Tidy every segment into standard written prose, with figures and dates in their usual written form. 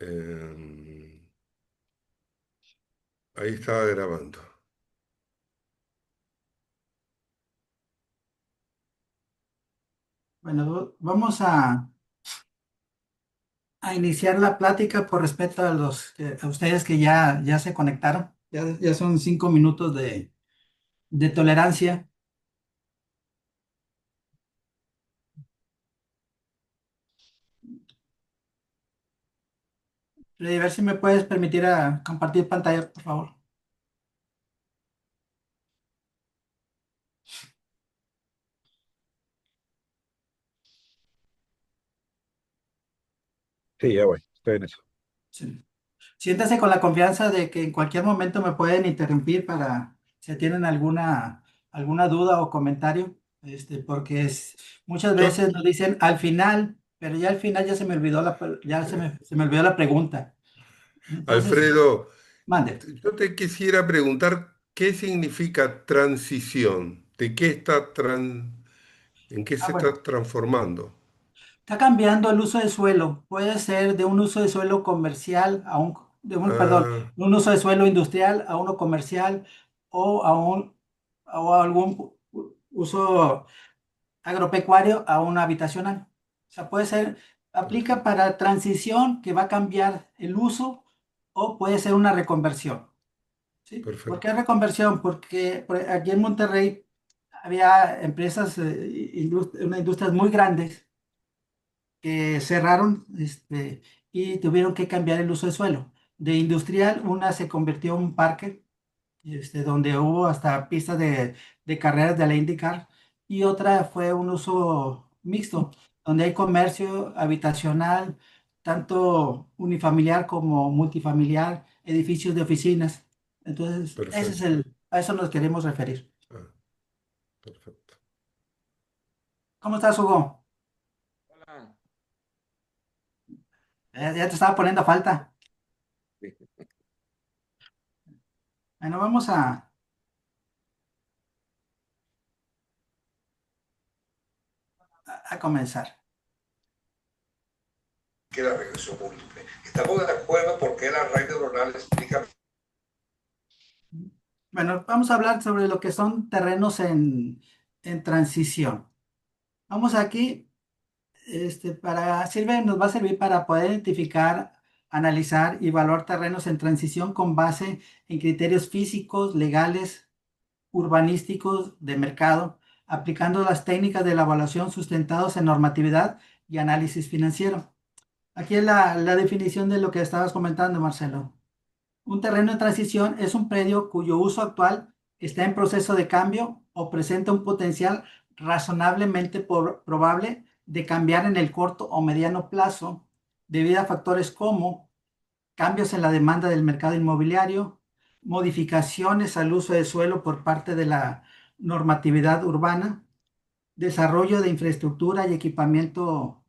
Eh, ahí estaba grabando. Bueno, vamos a iniciar la plática por respeto a a ustedes que ya se conectaron. Ya son 5 minutos de tolerancia. A ver si me puedes permitir compartir pantalla, por favor. Sí, ya voy, estoy en eso. Sí. Siéntase con la confianza de que en cualquier momento me pueden interrumpir para si tienen alguna duda o comentario, porque muchas Yo, veces nos dicen al final, pero ya al final ya se me olvidó se me olvidó la pregunta. Entonces, Alfredo, mande. yo te quisiera preguntar qué significa transición, en qué Ah, se bueno. está transformando. Está cambiando el uso de suelo. Puede ser de un uso de suelo comercial Ah, de un uso de suelo industrial a uno comercial o o a algún uso agropecuario a uno habitacional. O sea, aplica perfecto, para transición que va a cambiar el uso o puede ser una reconversión. ¿Sí? ¿Por qué perfecto. reconversión? Porque aquí en Monterrey había empresas, unas industrias muy grandes que cerraron y tuvieron que cambiar el uso de suelo. De industrial, una se convirtió en un parque donde hubo hasta pistas de carreras de la IndyCar, y otra fue un uso mixto, donde hay comercio habitacional, tanto unifamiliar como multifamiliar, edificios de oficinas. Entonces, Perfecto. a eso nos queremos referir. Ah, perfecto. ¿Cómo estás, Hugo? Hola. Ya te estaba poniendo falta. Sí. Bueno, a comenzar. Que la regresión múltiple. Estamos de acuerdo porque la red neuronal explica. Bueno, vamos a hablar sobre lo que son terrenos en transición. Vamos aquí, nos va a servir para poder identificar, analizar y evaluar terrenos en transición con base en criterios físicos, legales, urbanísticos, de mercado, aplicando las técnicas de la evaluación sustentados en normatividad y análisis financiero. Aquí es la definición de lo que estabas comentando, Marcelo. Un terreno en transición es un predio cuyo uso actual está en proceso de cambio o presenta un potencial razonablemente probable de cambiar en el corto o mediano plazo debido a factores como cambios en la demanda del mercado inmobiliario, modificaciones al uso de suelo por parte de la normatividad urbana, desarrollo de infraestructura y equipamiento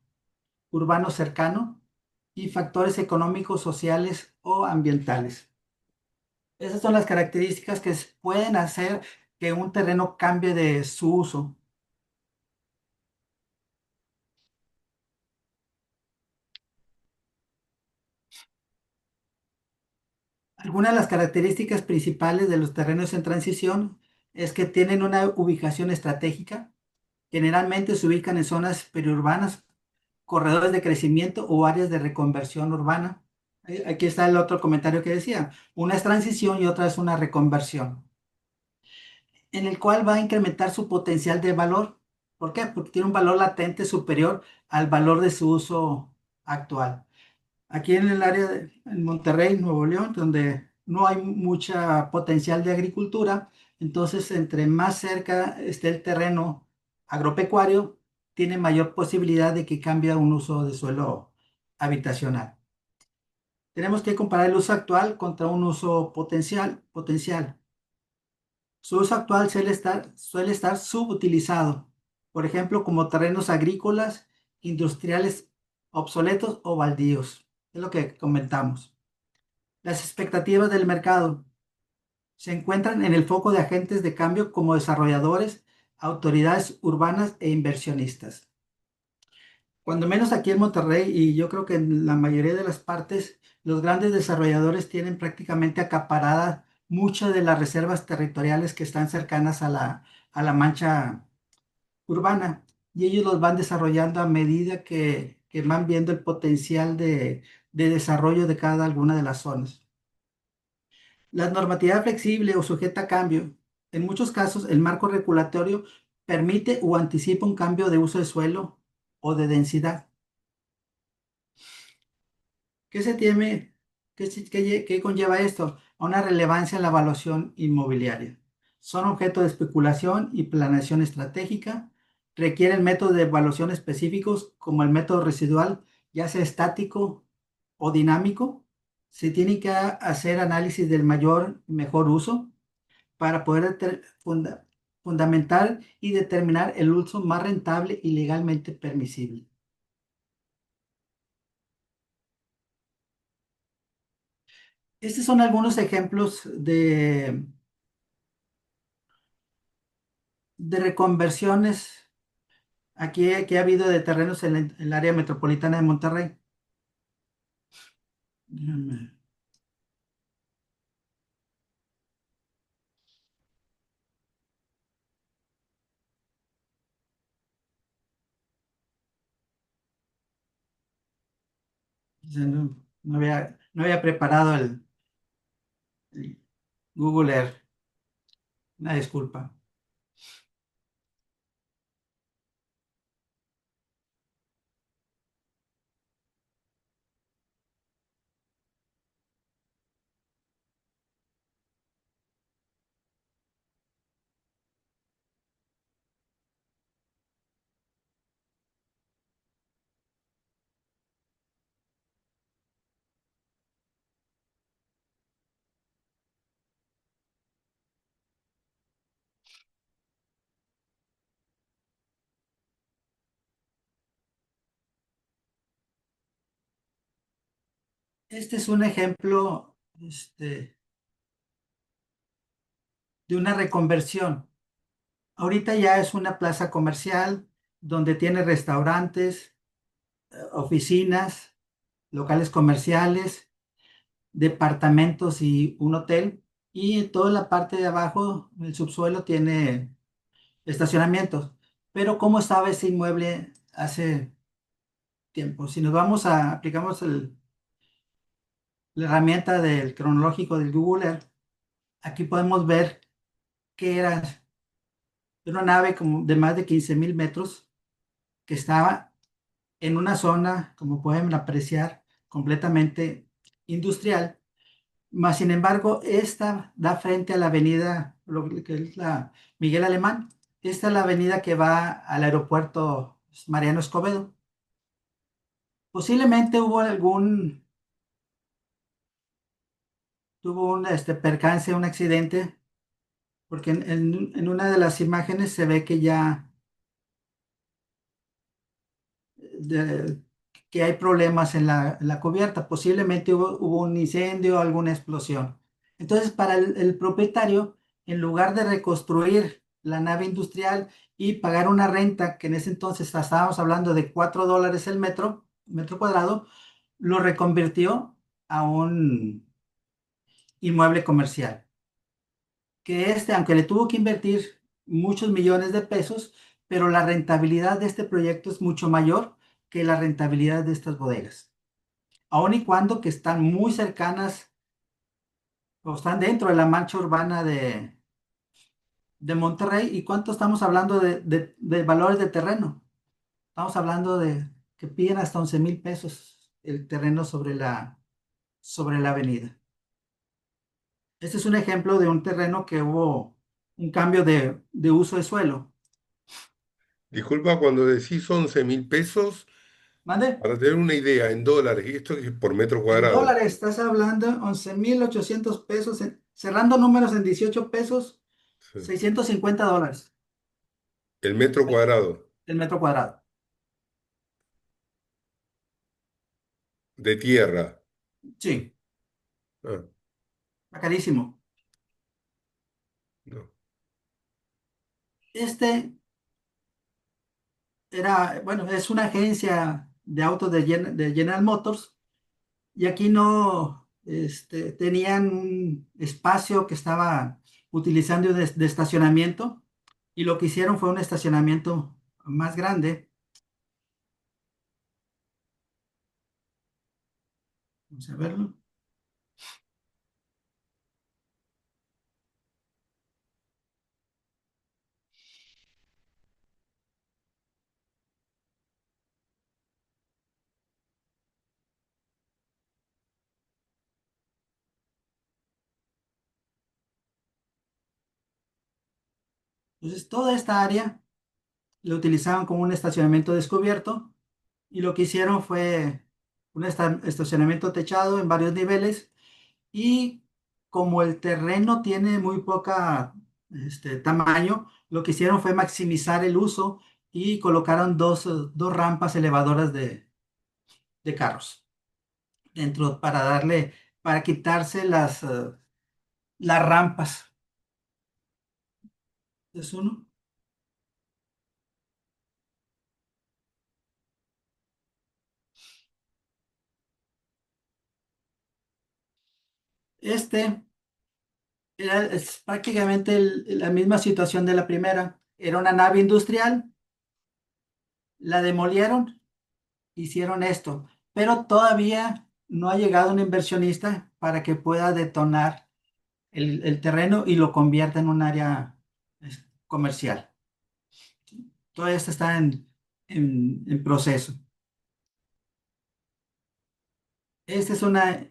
urbano cercano y factores económicos, sociales o ambientales. Esas son las características que pueden hacer que un terreno cambie de su uso. Algunas de las características principales de los terrenos en transición es que tienen una ubicación estratégica. Generalmente se ubican en zonas periurbanas, corredores de crecimiento o áreas de reconversión urbana. Aquí está el otro comentario que decía. Una es transición y otra es una reconversión, en el cual va a incrementar su potencial de valor. ¿Por qué? Porque tiene un valor latente superior al valor de su uso actual. Aquí en el área en Monterrey, Nuevo León, donde no hay mucha potencial de agricultura, entonces entre más cerca esté el terreno agropecuario, tiene mayor posibilidad de que cambie a un uso de suelo habitacional. Tenemos que comparar el uso actual contra un uso potencial. Su uso actual suele estar subutilizado, por ejemplo, como terrenos agrícolas, industriales obsoletos o baldíos. Es lo que comentamos. Las expectativas del mercado se encuentran en el foco de agentes de cambio como desarrolladores, autoridades urbanas e inversionistas. Cuando menos aquí en Monterrey, y yo creo que en la mayoría de las partes, los grandes desarrolladores tienen prácticamente acaparadas muchas de las reservas territoriales que están cercanas a la mancha urbana. Y ellos los van desarrollando a medida que van viendo el potencial de desarrollo de cada alguna de las zonas. La normatividad flexible o sujeta a cambio. En muchos casos, el marco regulatorio permite o anticipa un cambio de uso de suelo o de densidad. ¿Qué se tiene, qué conlleva esto? A una relevancia en la evaluación inmobiliaria. Son objeto de especulación y planeación estratégica. Requieren métodos de evaluación específicos como el método residual, ya sea estático o dinámico. Se tiene que hacer análisis del mayor y mejor uso para poder fundamentar y determinar el uso más rentable y legalmente permisible. Estos son algunos ejemplos de reconversiones aquí que ha habido de terrenos en el área metropolitana de Monterrey. Déjame- no había preparado el Google Earth. Una disculpa. Este es un ejemplo de una reconversión. Ahorita ya es una plaza comercial donde tiene restaurantes, oficinas, locales comerciales, departamentos y un hotel. Y en toda la parte de abajo, el subsuelo tiene estacionamientos. Pero ¿cómo estaba ese inmueble hace tiempo? Si nos aplicamos la herramienta del cronológico del Google Earth, aquí podemos ver que era una nave como de más de 15,000 metros que estaba en una zona, como pueden apreciar, completamente industrial. Mas, sin embargo, esta da frente a la avenida, lo que es la Miguel Alemán. Esta es la avenida que va al aeropuerto Mariano Escobedo. Posiblemente tuvo un percance, un accidente, porque en una de las imágenes se ve que ya de- que hay problemas en la cubierta. Posiblemente hubo un incendio o alguna explosión. Entonces, para el propietario, en lugar de reconstruir la nave industrial y pagar una renta, que en ese entonces estábamos hablando de $4 el metro cuadrado, lo reconvirtió a un inmueble comercial. Que aunque le tuvo que invertir muchos millones de pesos, pero la rentabilidad de este proyecto es mucho mayor que la rentabilidad de estas bodegas, aun y cuando que están muy cercanas o están dentro de la mancha urbana de Monterrey. ¿Y cuánto estamos hablando de valores de terreno? Estamos hablando de que piden hasta 11,000 pesos el terreno sobre la avenida. Este es un ejemplo de un terreno que hubo un cambio de uso de suelo. Disculpa, cuando decís 11.000 pesos, ¿Mande? para tener una idea, en dólares, y esto es por metro En cuadrado. dólares estás hablando 11,800 pesos, cerrando números en 18 pesos, Sí. $650 El metro cuadrado el metro cuadrado. de tierra. Sí, Ah, está carísimo. no. Este bueno, es una agencia de autos de General Motors y aquí no, tenían un espacio que estaba utilizando de estacionamiento y lo que hicieron fue un estacionamiento más grande. Vamos a verlo. Entonces, toda esta área lo utilizaban como un estacionamiento descubierto y lo que hicieron fue un estacionamiento techado en varios niveles y como el terreno tiene muy poca tamaño, lo que hicieron fue maximizar el uso y colocaron dos rampas elevadoras de carros dentro para quitarse las rampas. Es uno. Este es prácticamente la misma situación de la primera. Era una nave industrial, la demolieron, hicieron esto, pero todavía no ha llegado un inversionista para que pueda detonar el terreno y lo convierta en un área comercial. Todo esto está en proceso. Esta es una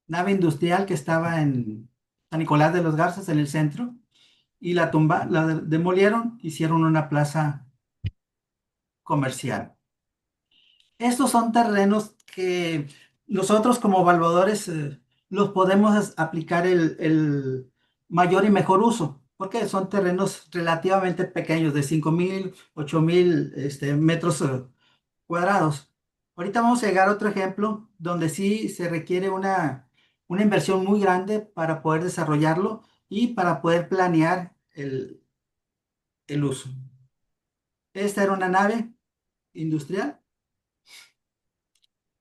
nave industrial que estaba en San Nicolás de los Garzas, en el centro, y la demolieron, hicieron una plaza comercial. Estos son terrenos que nosotros como evaluadores los podemos aplicar el mayor y mejor uso, porque son terrenos relativamente pequeños, de 5,000, 8,000 metros cuadrados. Ahorita vamos a llegar a otro ejemplo donde sí se requiere una inversión muy grande para poder desarrollarlo y para poder planear el uso. Esta era una nave industrial,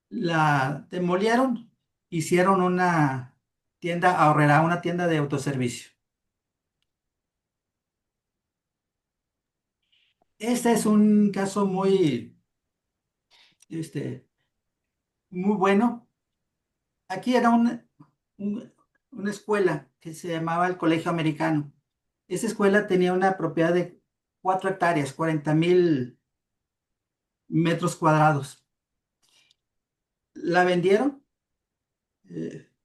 la demolieron, hicieron una tienda ahorrera, una tienda de autoservicio. Este es un caso este, muy bueno. Aquí era un- una escuela que se llamaba el Colegio Americano. Esa escuela tenía una propiedad de 4 hectáreas, 40,000 metros cuadrados. La vendieron,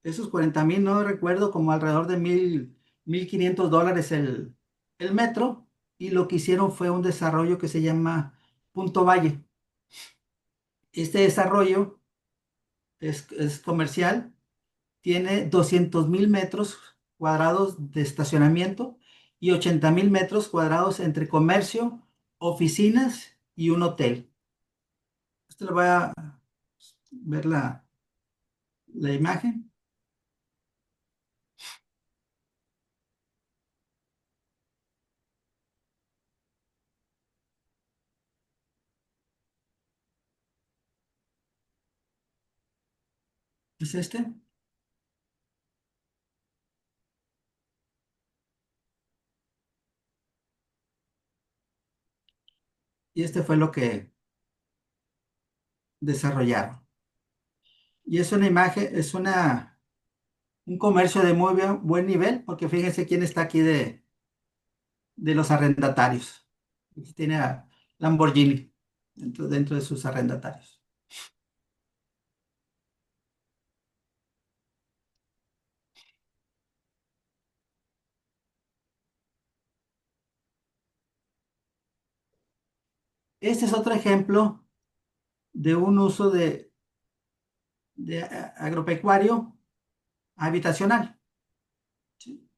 esos 40,000, no recuerdo, como alrededor de 1,500 dólares el metro, y lo que hicieron fue un desarrollo que se llama Punto Valle. Este desarrollo es comercial, tiene 200,000 metros cuadrados de estacionamiento y 80,000 metros cuadrados entre comercio, oficinas y un hotel. Esto lo voy a ver la imagen. Es este. Y este fue lo que desarrollaron. Y es una imagen, un comercio de muy buen nivel, porque fíjense quién está aquí de los arrendatarios. Aquí tiene a Lamborghini dentro de sus arrendatarios. Este es otro ejemplo de un uso de agropecuario habitacional. ¿Sí?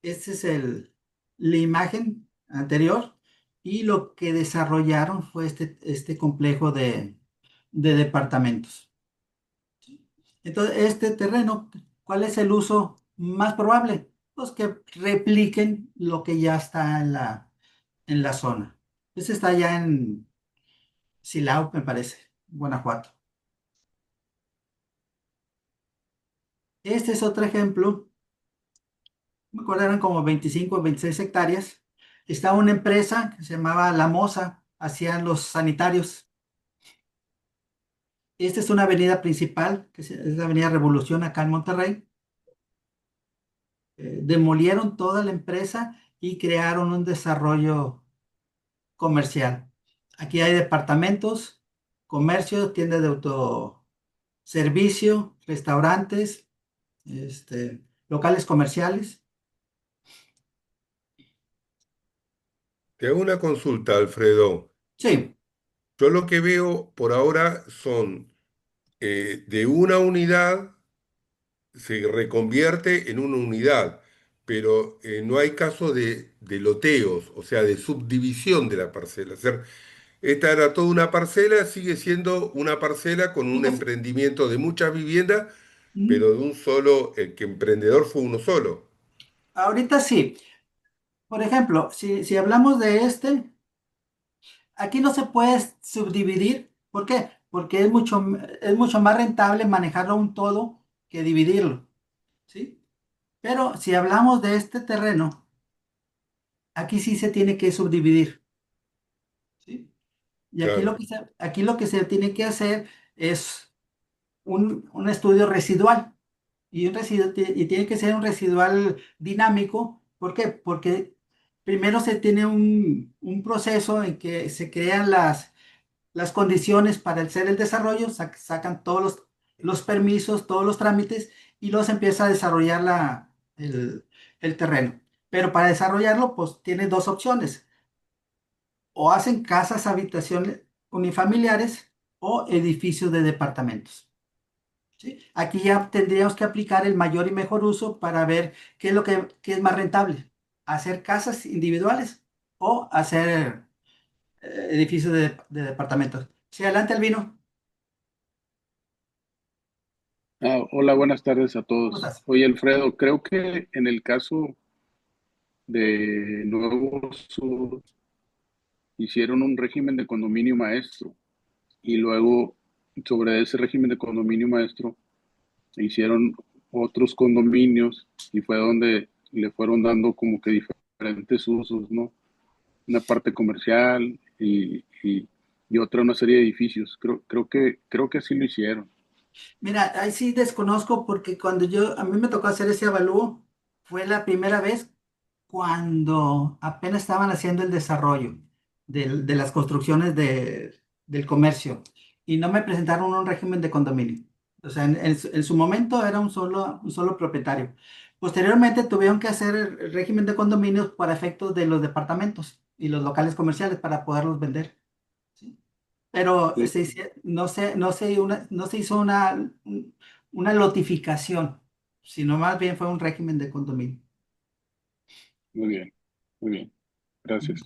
Esta es la imagen anterior y lo que desarrollaron fue este complejo de departamentos. Entonces, este terreno, ¿cuál es el uso más probable? Pues que repliquen lo que ya está en la zona. Este está ya Silao, me parece, Guanajuato. Este es otro ejemplo. Me acuerdo eran como 25 o 26 hectáreas. Estaba una empresa que se llamaba La Moza, hacían los sanitarios. Esta es una avenida principal, es la Avenida Revolución acá en Monterrey. Demolieron toda la empresa y crearon un desarrollo comercial. Aquí hay departamentos, comercio, tiendas de autoservicio, restaurantes, locales comerciales. Te hago una consulta, Alfredo. Sí. Yo lo que veo por ahora son de una unidad se reconvierte en una unidad, pero no hay caso de loteos, o sea, de subdivisión de la parcela. Es decir, esta era toda una parcela, sigue siendo una parcela con un emprendimiento de muchas viviendas, pero de un solo, el que emprendedor fue uno solo. Ahorita sí. Por ejemplo, si hablamos de aquí no se puede subdividir. ¿Por qué? Porque es mucho más rentable manejarlo un todo que dividirlo, ¿sí? Pero si hablamos de este terreno, aquí sí se tiene que subdividir, ¿sí? Y Claro, aquí lo que se tiene que hacer es un estudio residual. Y tiene que ser un residual dinámico. ¿Por qué? Porque primero se tiene un proceso en que se crean las condiciones para hacer el desarrollo, sacan todos los permisos, todos los trámites y luego se empieza a desarrollar el terreno. Pero para desarrollarlo, pues tiene dos opciones. O hacen casas, habitaciones unifamiliares o edificios de departamentos. ¿Sí? Aquí ya tendríamos que aplicar el mayor y mejor uso para ver qué es más rentable, hacer casas individuales o hacer edificios de departamentos. Sí, adelante, Albino. Hola, buenas tardes a ¿Cómo todos. estás? Oye, Alfredo, creo que en el caso de Nuevo Sur hicieron un régimen de condominio maestro y luego sobre ese régimen de condominio maestro hicieron otros condominios y fue donde le fueron dando como que diferentes usos, ¿no? Una parte comercial y otra una serie de edificios. Creo que así lo hicieron. Mira, ahí sí desconozco porque a mí me tocó hacer ese avalúo, fue la primera vez cuando apenas estaban haciendo el desarrollo de las construcciones del comercio y no me presentaron un régimen de condominio. O sea, en su momento era un solo propietario. Posteriormente tuvieron que hacer el régimen de condominios para efectos de los departamentos y los locales comerciales para poderlos vender. ¿Sí? Pero Sí, no se hizo una lotificación, sino más bien fue un régimen de condominio. muy bien, muy bien. Gracias.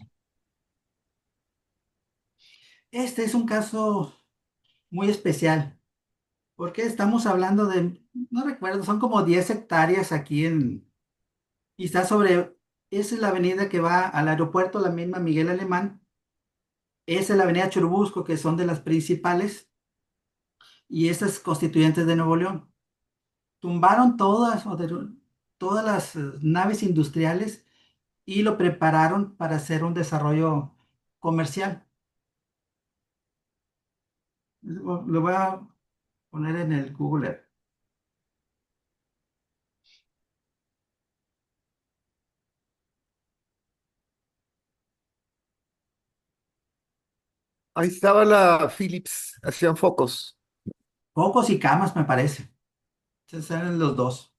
Este es un caso muy especial, porque estamos hablando no recuerdo, son como 10 hectáreas y está esa es la avenida que va al aeropuerto, la misma Miguel Alemán, esa es la avenida Churubusco, que son de las principales, y estas constituyentes de Nuevo León. Tumbaron todas las naves industriales y lo prepararon para hacer un desarrollo comercial. Lo voy a poner en el Google Earth. Ahí estaba la Philips, hacían focos. Focos y camas, me parece. Esos eran los dos.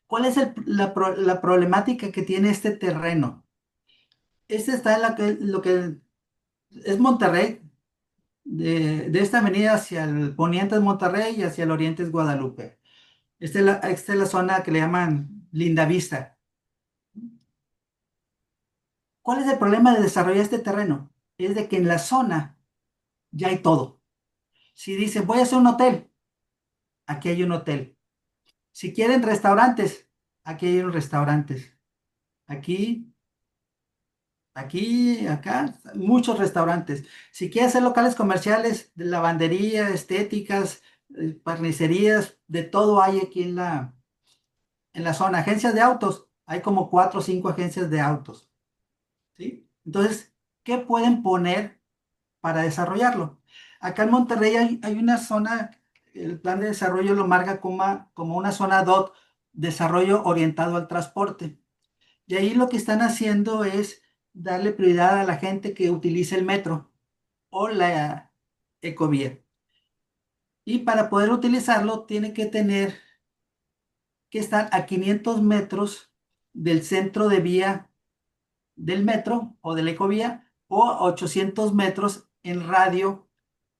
¿Cuál es la problemática que tiene este terreno? Este está en lo que es Monterrey, de esta avenida hacia el poniente es Monterrey y hacia el oriente es Guadalupe. Esta es la zona que le llaman Lindavista. ¿Cuál es el problema de desarrollar este terreno? Es de que en la zona ya hay todo. Si dicen, voy a hacer un hotel, aquí hay un hotel. Si quieren restaurantes, aquí hay unos restaurantes. Aquí Aquí, acá, muchos restaurantes. Si quieres hacer locales comerciales, de lavandería, estéticas, parnicerías, de todo hay aquí en la zona. Agencias de autos, hay como 4 o 5 agencias de autos, ¿sí? Entonces, ¿qué pueden poner para desarrollarlo? Acá en Monterrey hay una zona, el plan de desarrollo lo marca como una zona DOT, desarrollo orientado al transporte. Y ahí lo que están haciendo es darle prioridad a la gente que utilice el metro o la ecovía. Y para poder utilizarlo, tiene que tener que estar a 500 metros del centro de vía del metro o de la ecovía o 800 metros en radio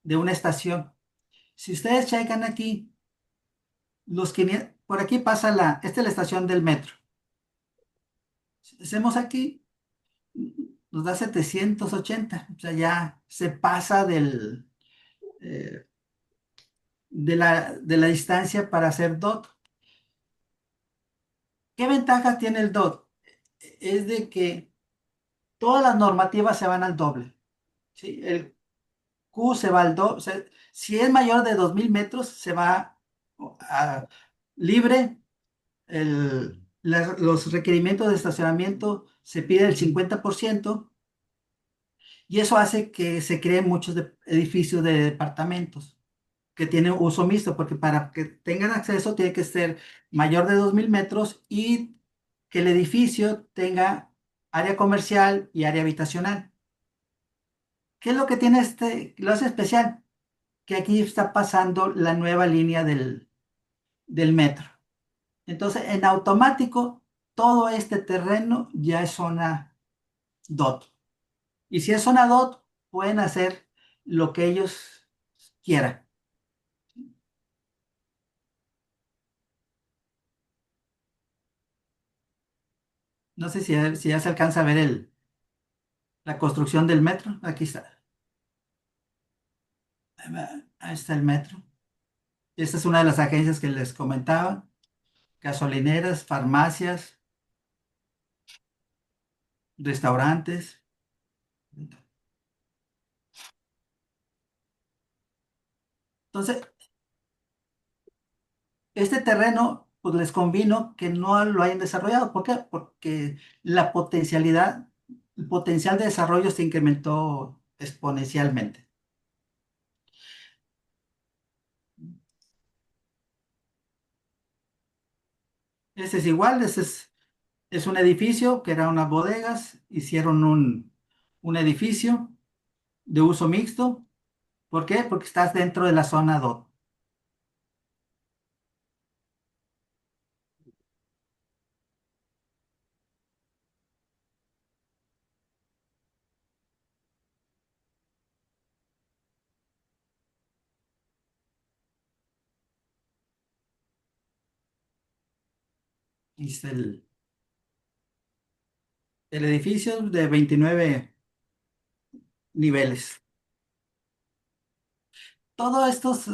de una estación. Si ustedes checan aquí, los 500, por aquí pasa esta es la estación del metro. Si hacemos aquí, nos da 780, o sea, ya se pasa eh, de la distancia para hacer DOT. ¿Qué ventajas tiene el DOT? Es de que todas las normativas se van al doble, ¿sí? El Q se va al doble, o sea, si es mayor de 2000 metros, se va a libre. Los requerimientos de estacionamiento se pide el 50% y eso hace que se creen muchos edificios de departamentos que tienen uso mixto, porque para que tengan acceso tiene que ser mayor de 2000 metros y que el edificio tenga área comercial y área habitacional. ¿Qué es lo que tiene lo hace especial? Que aquí está pasando la nueva línea del metro. Entonces, en automático, todo este terreno ya es zona DOT. Y si es zona DOT, pueden hacer lo que ellos quieran. No sé si ya se alcanza a ver la construcción del metro. Aquí está. Ahí está el metro. Esta es una de las agencias que les comentaba. Gasolineras, farmacias, restaurantes. Entonces, este terreno, pues les convino que no lo hayan desarrollado. ¿Por qué? Porque el potencial de desarrollo se incrementó exponencialmente. Este es igual, es un edificio que era unas bodegas, hicieron un edificio de uso mixto. ¿Por qué? Porque estás dentro de la zona DOT. Y es el edificio de 29 niveles. Todos estos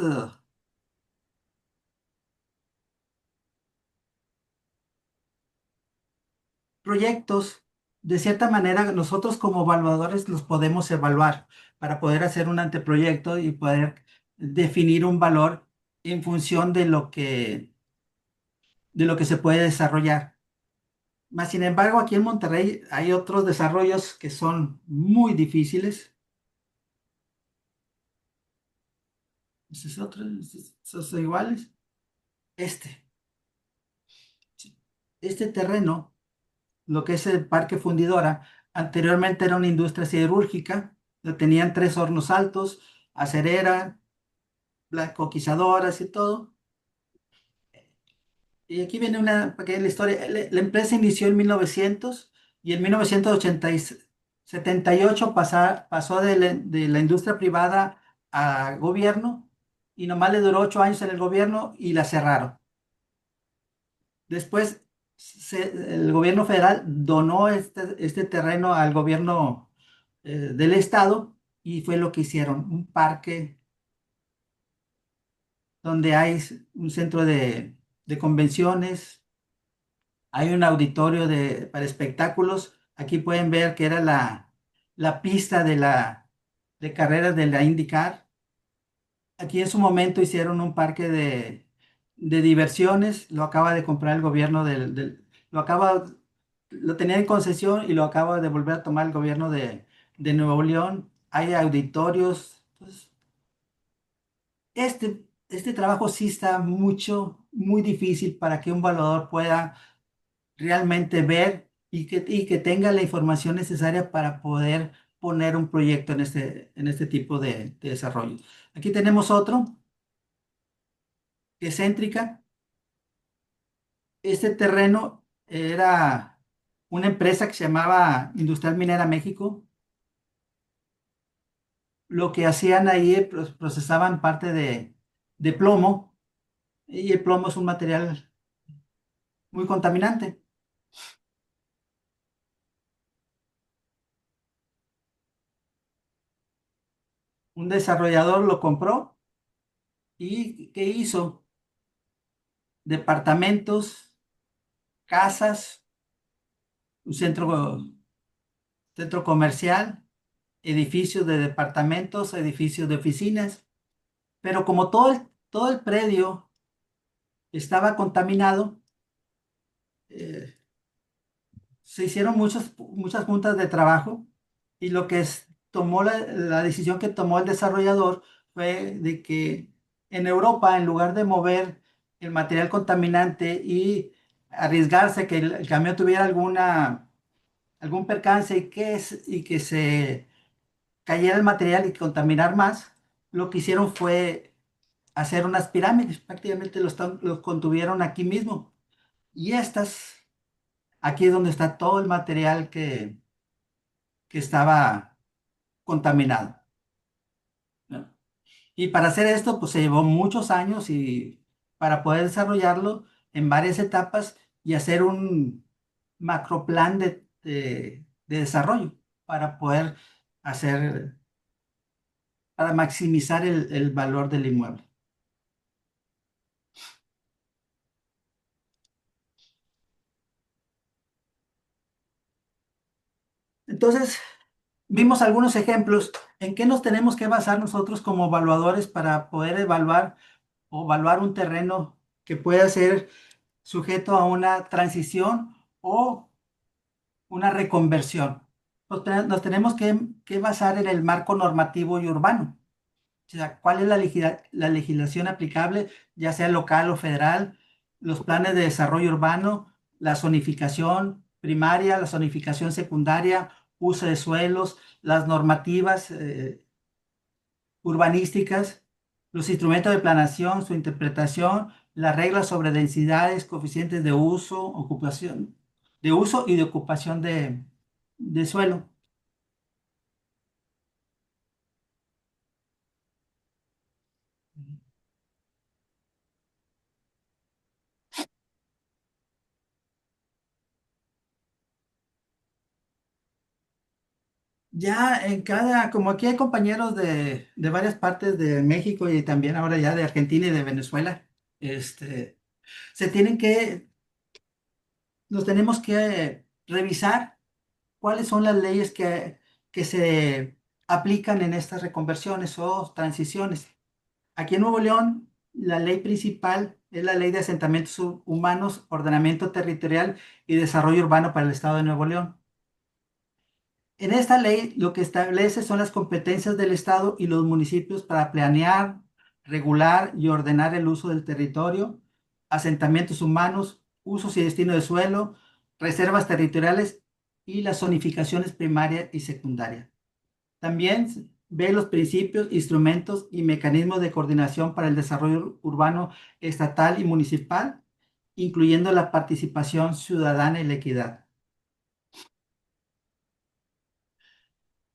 proyectos, de cierta manera, nosotros como evaluadores los podemos evaluar para poder hacer un anteproyecto y poder definir un valor en función de lo que se puede desarrollar. Más sin embargo, aquí en Monterrey hay otros desarrollos que son muy difíciles. Ese es otro, esos son iguales. Este, sí. Este terreno, lo que es el Parque Fundidora, anteriormente era una industria siderúrgica, tenían 3 hornos altos, acerera, coquizadoras y todo. Y aquí viene una pequeña historia. La empresa inició en 1900 y en 1978 pasó de la industria privada a gobierno y nomás le duró 8 años en el gobierno y la cerraron. Después el gobierno federal donó este terreno al gobierno del estado y fue lo que hicieron, un parque donde hay un centro de convenciones, hay un auditorio para espectáculos Aquí pueden ver que era la pista de carreras de la IndyCar. Aquí en su momento hicieron un parque de diversiones, lo acaba de comprar el gobierno lo tenía en concesión y lo acaba de volver a tomar el gobierno de Nuevo León. Hay auditorios. Entonces, este trabajo sí está muy difícil para que un evaluador pueda realmente ver y que tenga la información necesaria para poder poner un proyecto en este tipo de desarrollo. Aquí tenemos otro, que es Céntrica. Este terreno era una empresa que se llamaba Industrial Minera México. Lo que hacían ahí, procesaban parte de plomo, y el plomo es un material muy contaminante. Un desarrollador lo compró y ¿qué hizo? Departamentos, casas, un centro comercial, edificios de departamentos, edificios de oficinas, pero como todo el predio estaba contaminado, eh, se hicieron muchas juntas de trabajo, y lo que tomó la decisión que tomó el desarrollador fue de que en Europa, en lugar de mover el material contaminante y arriesgarse que el camión tuviera algún percance y que se cayera el material y contaminar más, lo que hicieron fue hacer unas pirámides, prácticamente los contuvieron aquí mismo. Y aquí es donde está todo el material que estaba contaminado, ¿no? Y para hacer esto, pues se llevó muchos años y para poder desarrollarlo en varias etapas y hacer un macroplan de desarrollo para poder hacer, para maximizar el valor del inmueble. Entonces, vimos algunos ejemplos en qué nos tenemos que basar nosotros como evaluadores para poder evaluar o evaluar un terreno que pueda ser sujeto a una transición o una reconversión. Nos tenemos que basar en el marco normativo y urbano. O sea, cuál es la legislación aplicable, ya sea local o federal, los planes de desarrollo urbano, la zonificación primaria, la zonificación secundaria, uso de suelos, las normativas urbanísticas, los instrumentos de planación, su interpretación, las reglas sobre densidades, coeficientes de uso, de uso y de ocupación de suelo. Ya como aquí hay compañeros de varias partes de México y también ahora ya de Argentina y de Venezuela, este, se tienen que, nos tenemos que revisar cuáles son las leyes que se aplican en estas reconversiones o transiciones. Aquí en Nuevo León, la ley principal es la Ley de Asentamientos Humanos, Ordenamiento Territorial y Desarrollo Urbano para el Estado de Nuevo León. En esta ley lo que establece son las competencias del Estado y los municipios para planear, regular y ordenar el uso del territorio, asentamientos humanos, usos y destino de suelo, reservas territoriales y las zonificaciones primaria y secundaria. También ve los principios, instrumentos y mecanismos de coordinación para el desarrollo urbano estatal y municipal, incluyendo la participación ciudadana y la equidad.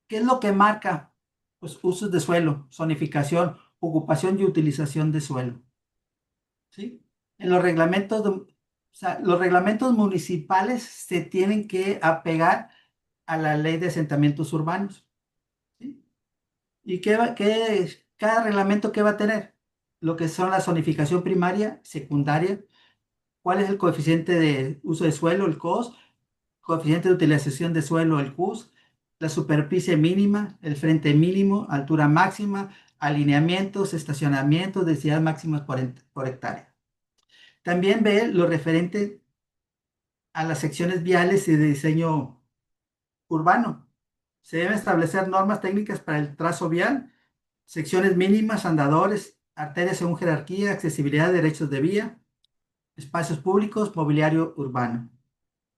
¿Qué es lo que marca? Pues usos de suelo, zonificación, ocupación y utilización de suelo. ¿Sí? En o sea, los reglamentos municipales se tienen que apegar a la ley de asentamientos urbanos. ¿Sí? ¿Y cada reglamento qué va a tener? Lo que son la zonificación primaria, secundaria, cuál es el coeficiente de uso de suelo, el COS, coeficiente de utilización de suelo, el CUS, la superficie mínima, el frente mínimo, altura máxima, alineamientos, estacionamientos, densidad máxima por hectárea. También ve lo referente a las secciones viales y de diseño urbano. Se deben establecer normas técnicas para el trazo vial, secciones mínimas, andadores, arterias según jerarquía, accesibilidad, derechos de vía, espacios públicos, mobiliario urbano.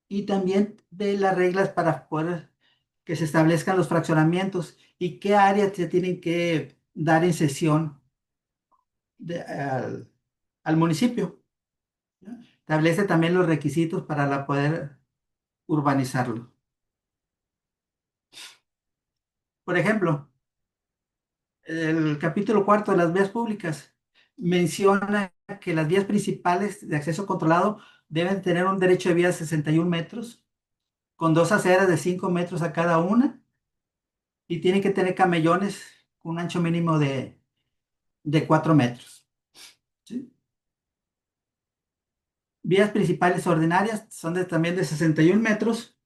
Y también ve las reglas para poder que se establezcan los fraccionamientos y qué áreas se tienen que dar en cesión al municipio, ¿no? Establece también los requisitos para poder urbanizarlo. Por ejemplo, el capítulo cuarto de las vías públicas menciona que las vías principales de acceso controlado deben tener un derecho de vía de 61 metros, con dos aceras de 5 metros a cada una, y tienen que tener camellones con un ancho mínimo de 4 metros. ¿Sí? Vías principales ordinarias son también de 61 metros,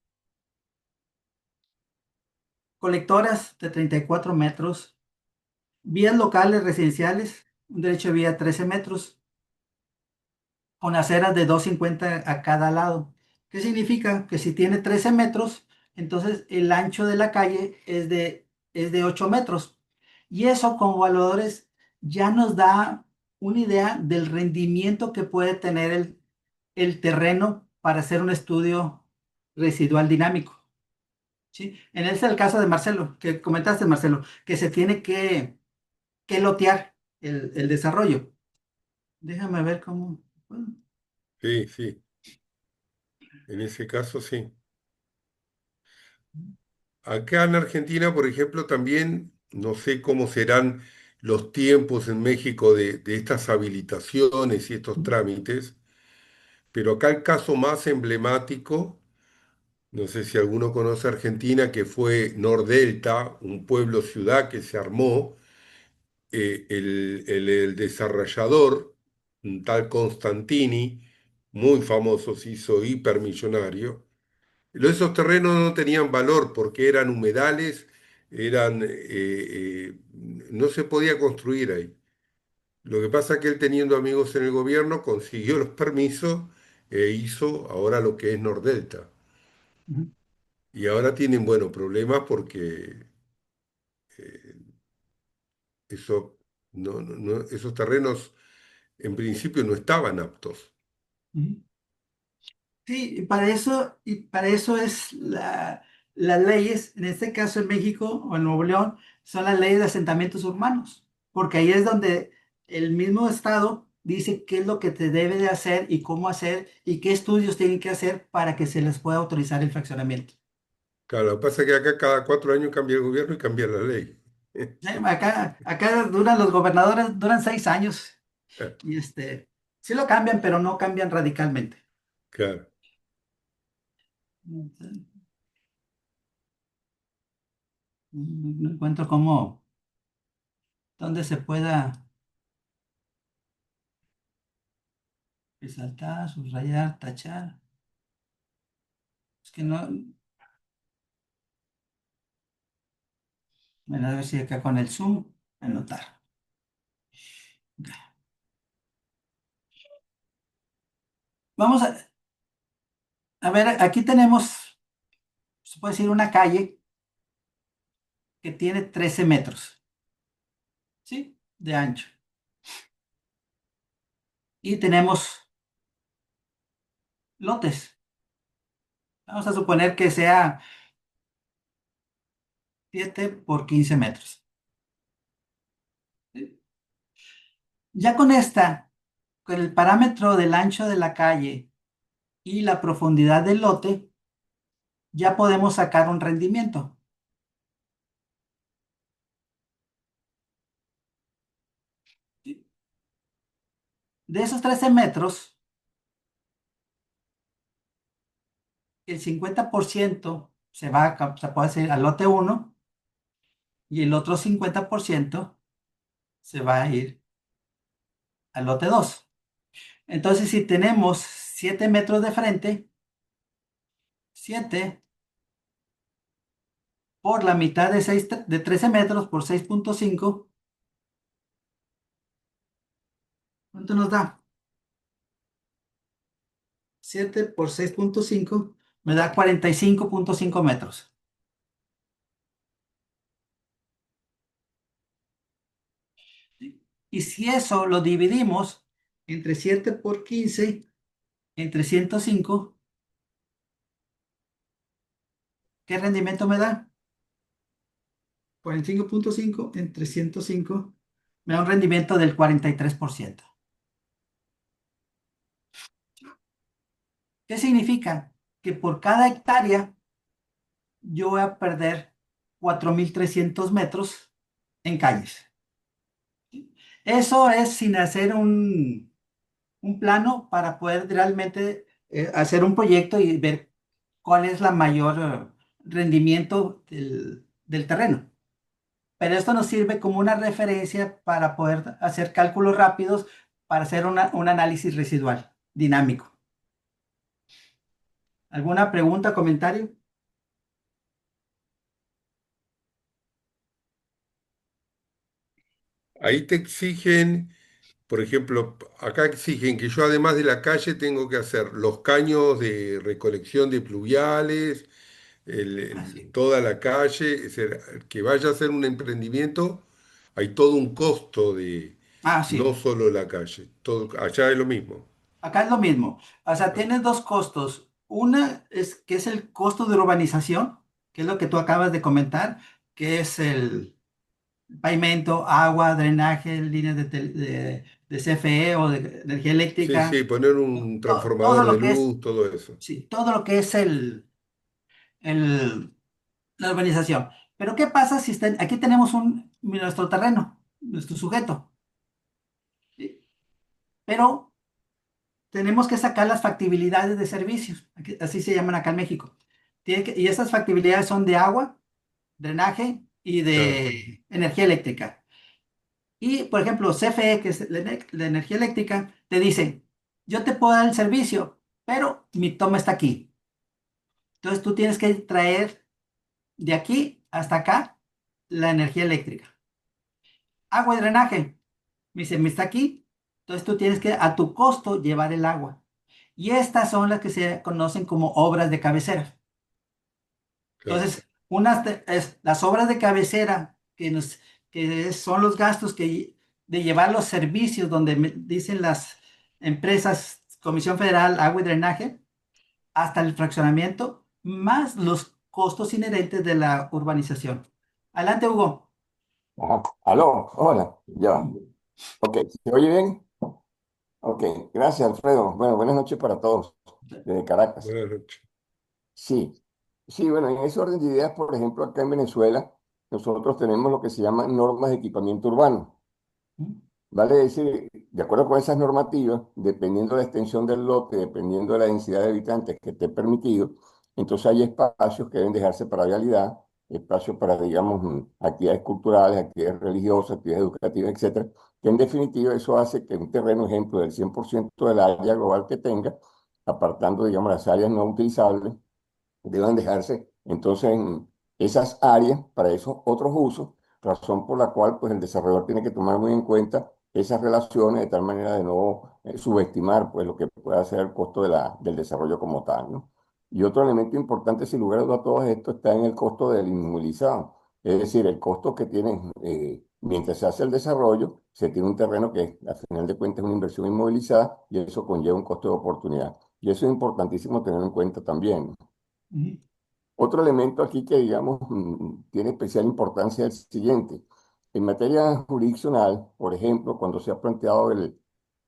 colectoras de 34 metros, vías locales residenciales, un derecho de vía de 13 metros, con aceras de 2,50 a cada lado. ¿Qué significa? Que si tiene 13 metros, entonces el ancho de la calle es de 8 metros. Y eso como evaluadores ya nos da una idea del rendimiento que puede tener el terreno para hacer un estudio residual dinámico. ¿Sí? En ese es el caso de Marcelo, que comentaste, Marcelo, que se tiene que lotear el desarrollo. Déjame ver cómo. Bueno, Sí, sí, en ese caso sí. Acá en Argentina, por ejemplo, también no sé cómo serán los tiempos en México de estas habilitaciones y estos trámites, pero acá el caso más emblemático, no sé si alguno conoce Argentina, que fue Nordelta, un pueblo ciudad que se armó, el desarrollador, un tal Constantini, muy famoso, se hizo hipermillonario. Esos terrenos no tenían valor porque eran humedales, no se podía construir ahí. Lo que pasa es que él teniendo amigos en el gobierno consiguió los permisos e hizo ahora lo que es Nordelta. ujú, Y ahora tienen, bueno, problemas porque eh, eso, esos terrenos en principio no estaban aptos. ujú. Sí, y para eso es las leyes, en este caso en México o en Nuevo León, son las leyes de asentamientos urbanos, porque ahí es donde el mismo estado dice qué es lo que te debe de hacer y cómo hacer y qué estudios tienen que hacer para que se les pueda autorizar el fraccionamiento. Claro, lo que pasa es que acá cada 4 años cambia el gobierno y cambia la ley. Sí, acá los gobernadores duran 6 años y sí lo cambian, pero no cambian radicalmente. Claro. No encuentro cómo, dónde se pueda resaltar, subrayar, tachar. Es que no, bueno, a ver si acá con el zoom, anotar. Ok. Vamos a ver, aquí tenemos, se puede decir, una calle que tiene 13 metros, ¿sí? De ancho. Y tenemos lotes. Vamos a suponer que sea 7 por 15 metros. ¿Sí? Ya con el parámetro del ancho de la calle y la profundidad del lote, ya podemos sacar un rendimiento. ¿Sí? De esos 13 metros, el 50% se puede decir al lote uno y el otro 50% se va a ir al lote 2. Entonces, si tenemos 7 metros de frente, 7 por la mitad de 13 metros por 6.5. ¿Cuánto nos da? 7 por 6.5 me da 45.5 metros. Y si eso lo dividimos entre 7 por 15, entre 105, ¿qué rendimiento me da? 45.5 entre 105 me da un rendimiento del 43%. ¿Qué significa? Que por cada hectárea yo voy a perder 4.300 metros en calles. Eso es sin hacer un plano para poder realmente hacer un proyecto y ver cuál es la mayor rendimiento del terreno. Pero esto nos sirve como una referencia para poder hacer cálculos rápidos para hacer un análisis residual dinámico. ¿Alguna pregunta, comentario? Ahí te exigen, por ejemplo, acá exigen que yo además de la calle tengo que hacer los caños de recolección de pluviales, Así. toda la calle, es decir, que vaya a hacer un emprendimiento, hay todo un costo de Ah, no sí. solo la calle, todo, allá es lo mismo. Acá es lo mismo. O sea, Ah, tienes dos costos. Una es que es el costo de urbanización, que es lo que tú acabas de comentar, que es el pavimento, agua, drenaje, líneas de CFE o de energía sí, eléctrica, sí, poner un todo transformador de lo que es, luz, todo eso. sí, todo lo que es el- la urbanización. Pero ¿qué pasa si aquí tenemos nuestro terreno, nuestro sujeto? ¿Sí? Pero tenemos que sacar las factibilidades de servicios, así se llaman acá en México. Y esas factibilidades son de agua, drenaje y Claro, de energía eléctrica. Y, por ejemplo, CFE, que es la energía eléctrica, te dice, yo te puedo dar el servicio, pero mi toma está aquí. Entonces tú tienes que traer de aquí hasta acá la energía eléctrica. Agua y drenaje, me dice, ¿me está aquí? Entonces tú tienes que a tu costo llevar el agua. Y estas son las que se conocen como obras de cabecera. claro. Entonces, las obras de cabecera, que son los gastos de llevar los servicios donde dicen las empresas, Comisión Federal, Agua y Drenaje, hasta el fraccionamiento, más los costos inherentes de la urbanización. Adelante, Hugo. Ajá. Aló, hola, ya. Ok, ¿se oye bien? Ok, gracias, Alfredo. Bueno, buenas noches para todos desde Caracas. Buenas noches. Sí, sí, bueno, en ese orden de ideas, por ejemplo, acá en Venezuela, nosotros tenemos lo que se llama normas de equipamiento urbano. Vale decir, de acuerdo con esas normativas, dependiendo de la extensión del lote, dependiendo de la densidad de habitantes que esté permitido, entonces hay espacios que deben dejarse para vialidad, espacios para, digamos, actividades culturales, actividades religiosas, actividades educativas, etcétera, que en definitiva eso hace que un terreno, ejemplo, del 100% del área global que tenga, apartando, digamos, las áreas no utilizables, deban dejarse entonces en esas áreas para esos otros usos, razón por la cual pues el desarrollador tiene que tomar muy en cuenta esas relaciones de tal manera de no subestimar pues lo que pueda ser el costo del desarrollo como tal, ¿no? Y otro elemento importante, sin lugar a dudas, todo esto está en el costo del inmovilizado, es decir, el costo que tiene mientras se hace el desarrollo, se tiene un terreno que al final de cuentas es una inversión inmovilizada y eso conlleva un costo de oportunidad. Y eso es importantísimo tenerlo en cuenta también, ¿no? Ujú. Otro elemento aquí que, digamos, tiene especial importancia es el siguiente. En materia jurisdiccional, por ejemplo, cuando se ha planteado la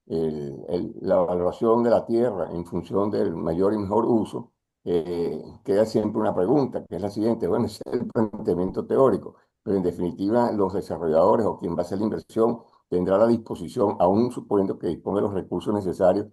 evaluación de la tierra en función del mayor y mejor uso, queda siempre una pregunta, que es la siguiente. Bueno, ese es el planteamiento teórico, pero en definitiva los desarrolladores o quien va a hacer la inversión tendrá la disposición, aún suponiendo que dispone de los recursos necesarios,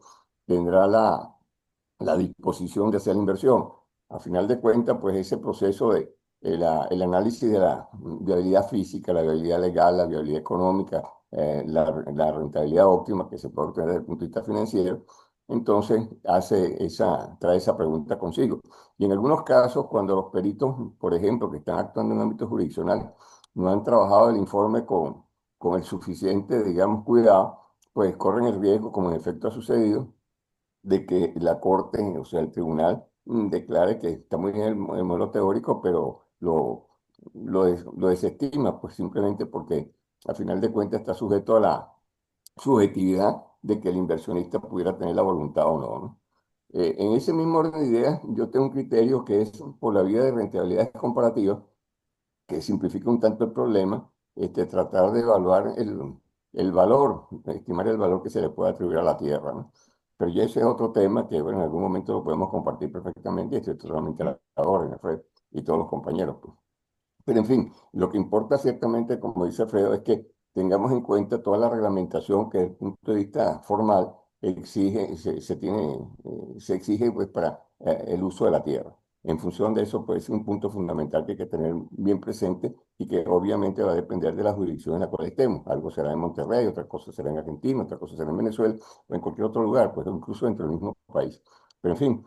tendrá la disposición de hacer la inversión. A final de cuentas, pues ese proceso de el análisis de la viabilidad física, la viabilidad legal, la viabilidad económica, la rentabilidad óptima que se puede obtener desde el punto de vista financiero, entonces trae esa pregunta consigo. Y en algunos casos, cuando los peritos, por ejemplo, que están actuando en ámbito jurisdiccional, no han trabajado el informe con el suficiente, digamos, cuidado, pues corren el riesgo, como en efecto ha sucedido, de que la corte, o sea, el tribunal, declare que está muy bien el modelo teórico, pero lo desestima, pues simplemente porque al final de cuentas está sujeto a la subjetividad de que el inversionista pudiera tener la voluntad o no, ¿no? En ese mismo orden de ideas, yo tengo un criterio que es por la vía de rentabilidades comparativas, que simplifica un tanto el problema, tratar de evaluar el valor, estimar el valor que se le puede atribuir a la tierra, ¿no? Pero ya ese es otro tema que, bueno, en algún momento lo podemos compartir perfectamente y estoy totalmente a la orden, Alfred, y todos los compañeros, pues. Pero en fin, lo que importa ciertamente, como dice Alfredo, es que tengamos en cuenta toda la reglamentación que desde el punto de vista formal se exige pues, para el uso de la tierra. En función de eso, pues es un punto fundamental que hay que tener bien presente y que obviamente va a depender de la jurisdicción en la cual estemos. Algo será en Monterrey, otra cosa será en Argentina, otra cosa será en Venezuela o en cualquier otro lugar, pues incluso dentro del mismo país. Pero en fin,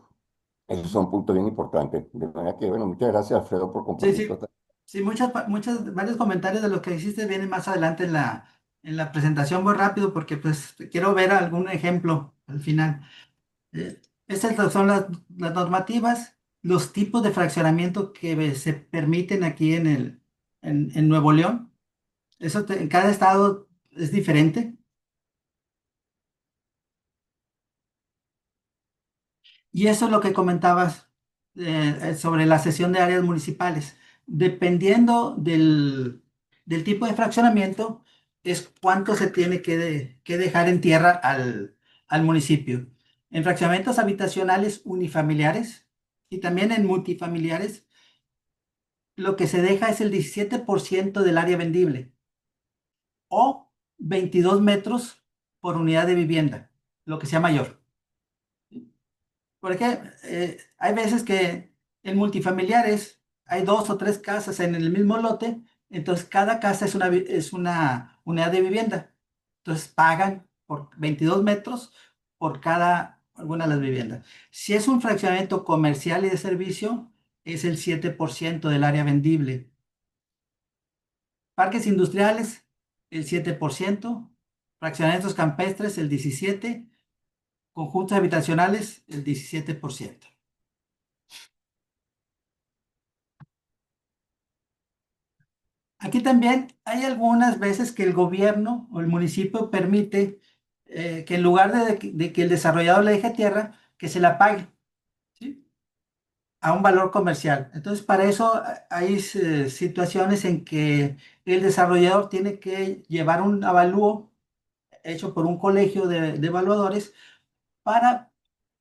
esos son puntos bien importantes. De manera que, bueno, muchas gracias, Alfredo, por Sí, compartir sí, todo. sí, varios comentarios de lo que hiciste vienen más adelante en la presentación. Muy rápido porque pues quiero ver algún ejemplo al final. Estas son las normativas, los tipos de fraccionamiento que se permiten aquí en Nuevo León. En cada estado es diferente. Y eso es lo que comentabas sobre la cesión de áreas municipales. Dependiendo del tipo de fraccionamiento, es cuánto se tiene que dejar en tierra al municipio. En fraccionamientos habitacionales unifamiliares y también en multifamiliares, lo que se deja es el 17% del área vendible o 22 metros por unidad de vivienda, lo que sea mayor. Porque hay veces que en multifamiliares hay dos o tres casas en el mismo lote, entonces cada casa es una unidad de vivienda. Entonces pagan por 22 metros por cada alguna de las viviendas. Si es un fraccionamiento comercial y de servicio, es el 7% del área vendible. Parques industriales, el 7%. Fraccionamientos campestres, el 17%. Conjuntos habitacionales, el 17%. Aquí también hay algunas veces que el gobierno o el municipio permite que en lugar de que el desarrollador le deje tierra, que se la pague, ¿sí? A un valor comercial. Entonces, para eso hay situaciones en que el desarrollador tiene que llevar un avalúo hecho por un colegio de evaluadores para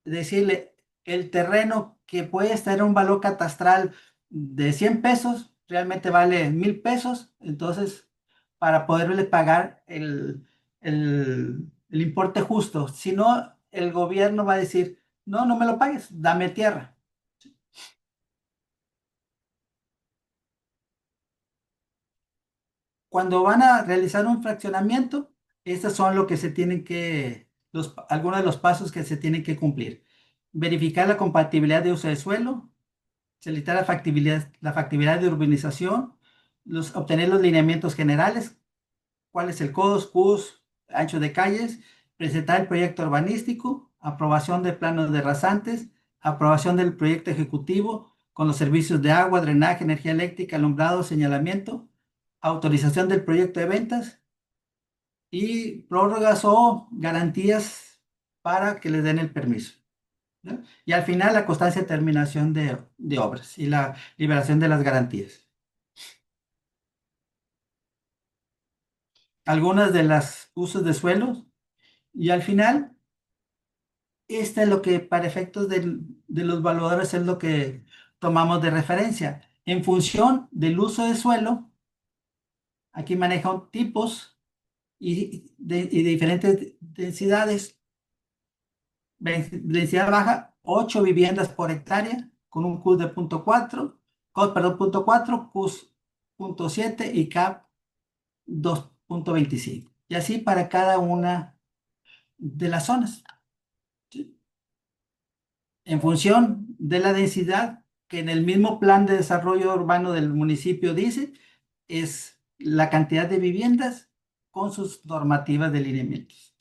decirle el terreno que puede estar en un valor catastral de 100 pesos, realmente vale 1000 pesos, entonces para poderle pagar el importe justo. Si no, el gobierno va a decir, no, no me lo pagues, dame tierra. Cuando van a realizar un fraccionamiento, estos son lo que se tienen algunos de los pasos que se tienen que cumplir. Verificar la compatibilidad de uso de suelo, solicitar la factibilidad de urbanización, obtener los lineamientos generales, cuál es el COS, CUS, ancho de calles, presentar el proyecto urbanístico, aprobación de planos de rasantes, aprobación del proyecto ejecutivo con los servicios de agua, drenaje, energía eléctrica, alumbrado, señalamiento, autorización del proyecto de ventas y prórrogas o garantías para que les den el permiso, ¿no? Y al final la constancia de terminación de obras y la liberación de las garantías. Algunas de las usos de suelos y al final, este es lo que para efectos de los valuadores es lo que tomamos de referencia. En función del uso de suelo, aquí manejan tipos y de diferentes densidades. Densidad baja, 8 viviendas por hectárea, con un CUS de 0.4, perdón, 0.4, CUS 0.7 y CAP 2.25. Y así para cada una de las zonas. ¿Sí? en función de la densidad que en el mismo plan de desarrollo urbano del municipio dice, es la cantidad de viviendas con sus normativas de lineamientos.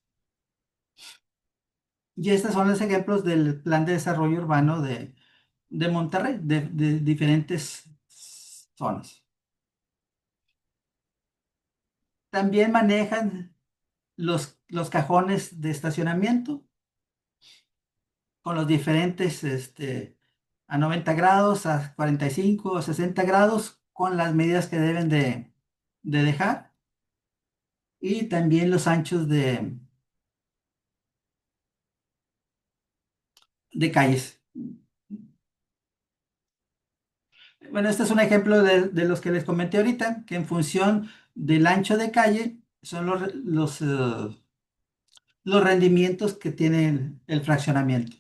Y estos son los ejemplos del plan de desarrollo urbano de Monterrey, de diferentes zonas. También manejan los cajones de estacionamiento con los diferentes, a 90 grados, a 45, a 60 grados, con las medidas que deben de dejar. Y también los anchos de calles. Bueno, este es un ejemplo de los que les comenté ahorita, que en función del ancho de calle son los rendimientos que tiene el fraccionamiento.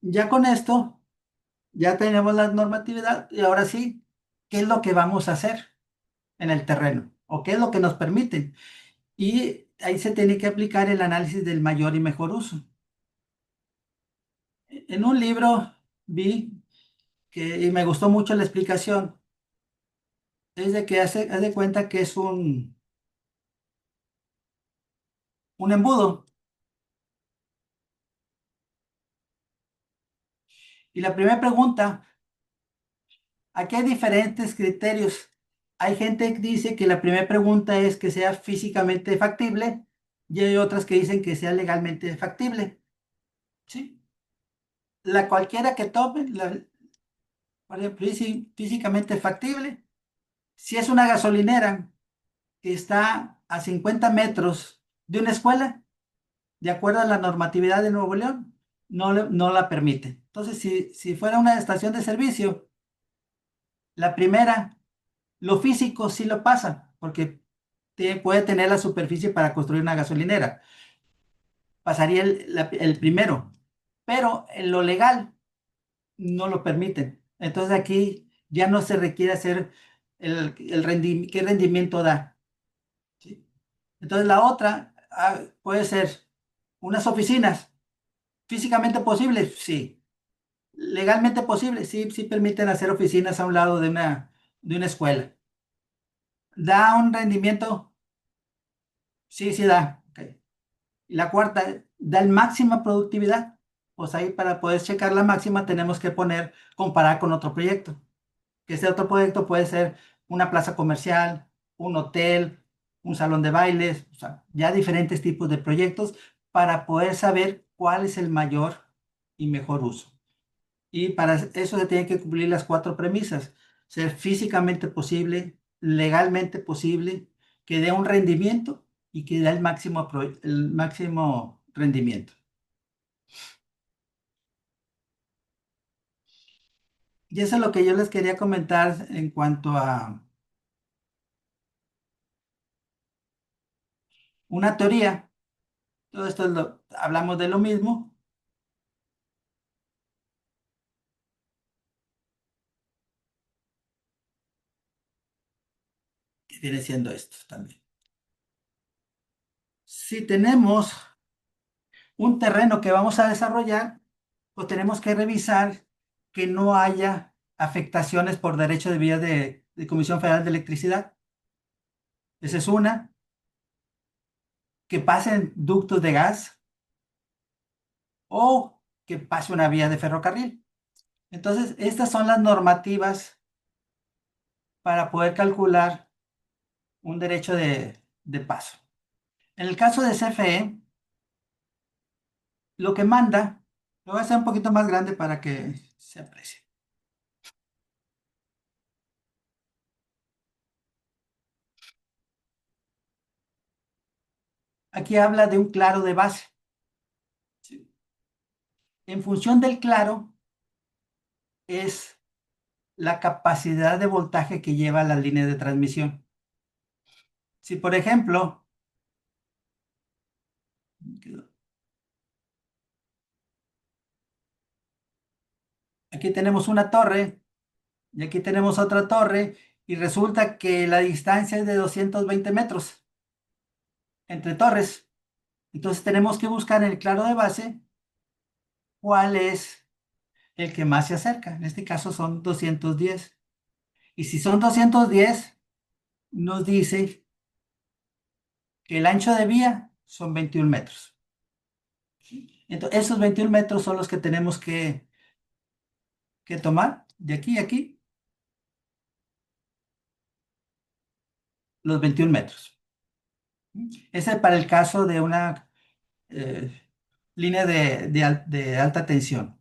Ya con esto, ya tenemos la normatividad y ahora sí, ¿qué es lo que vamos a hacer en el terreno? ¿O qué es lo que nos permiten? Y ahí se tiene que aplicar el análisis del mayor y mejor uso. En un libro vi y me gustó mucho la explicación, es de que hace de cuenta que es un embudo. Y la primera pregunta, aquí hay diferentes criterios. Hay gente que dice que la primera pregunta es que sea físicamente factible y hay otras que dicen que sea legalmente factible. ¿Sí? La cualquiera que tome, por ejemplo, dice físicamente factible. Si es una gasolinera que está a 50 metros de una escuela, de acuerdo a la normatividad de Nuevo León, no la permite. Entonces, si fuera una estación de servicio, la primera, lo físico sí lo pasa, porque puede tener la superficie para construir una gasolinera. Pasaría el primero, pero en lo legal no lo permiten. Entonces aquí ya no se requiere hacer qué rendimiento da. ¿Sí? Entonces la otra puede ser unas oficinas. Físicamente posible, sí. Legalmente posible, sí, sí permiten hacer oficinas a un lado de una escuela. ¿Da un rendimiento? Sí, sí da. Ok. Y la cuarta, ¿da el máxima productividad? Pues ahí para poder checar la máxima tenemos que comparar con otro proyecto. Que ese otro proyecto puede ser una plaza comercial, un hotel, un salón de bailes, o sea, ya diferentes tipos de proyectos para poder saber cuál es el mayor y mejor uso. Y para eso se tienen que cumplir las cuatro premisas: ser físicamente posible, legalmente posible, que dé un rendimiento y que dé el máximo rendimiento. Y eso es lo que yo les quería comentar en cuanto a una teoría. Todo esto hablamos de lo mismo, que viene siendo esto también. Si tenemos un terreno que vamos a desarrollar, pues tenemos que revisar que no haya afectaciones por derecho de vía de Comisión Federal de Electricidad. Esa es una. Que pasen ductos de gas o que pase una vía de ferrocarril. Entonces, estas son las normativas para poder calcular un derecho de paso. En el caso de CFE, lo que manda, lo voy a hacer un poquito más grande para que se aprecie. Aquí habla de un claro de base. ¿Sí? En función del claro es la capacidad de voltaje que lleva la línea de transmisión. Si, por ejemplo, aquí tenemos una torre y aquí tenemos otra torre y resulta que la distancia es de 220 metros entre torres. Entonces tenemos que buscar en el claro de base cuál es el que más se acerca. En este caso son 210. Y si son 210, nos dice que el ancho de vía son 21 metros. Entonces, esos 21 metros son los que tenemos que tomar de aquí a aquí, los 21 metros. Ese es para el caso de una eh, línea de alta tensión.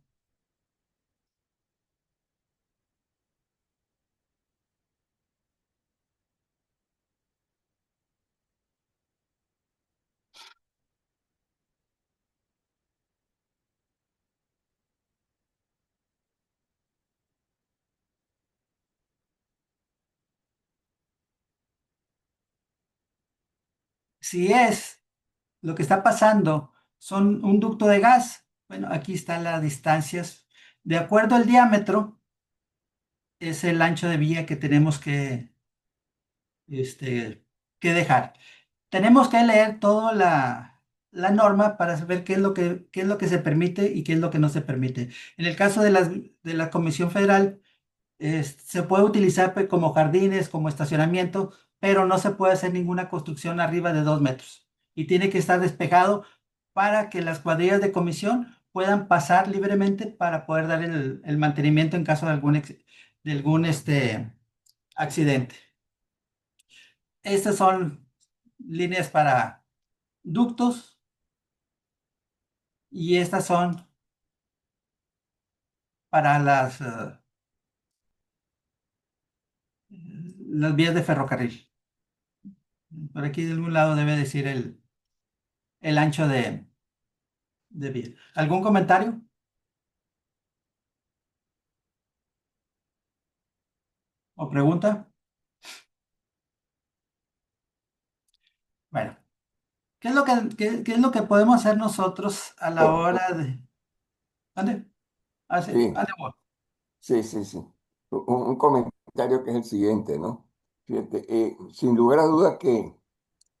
Si es lo que está pasando, son un ducto de gas, bueno, aquí están las distancias. De acuerdo al diámetro, es el ancho de vía que tenemos que dejar. Tenemos que leer toda la norma para saber qué es lo que se permite y qué es lo que no se permite. En el caso de la Comisión Federal, se puede utilizar pues, como jardines, como estacionamiento, pero no se puede hacer ninguna construcción arriba de 2 metros. Y tiene que estar despejado para que las cuadrillas de comisión puedan pasar libremente para poder dar el mantenimiento en caso de algún accidente. Estas son líneas para ductos y estas son para las vías de ferrocarril. Por aquí de algún lado debe decir el ancho de vía. ¿Algún comentario o pregunta? Bueno, qué es lo que podemos hacer nosotros a la hora de... ¿Ande? Ah, sí, Sí, ande, vos. sí, sí, sí. Un comentario que es el siguiente, ¿no? Fíjate, sin lugar a dudas que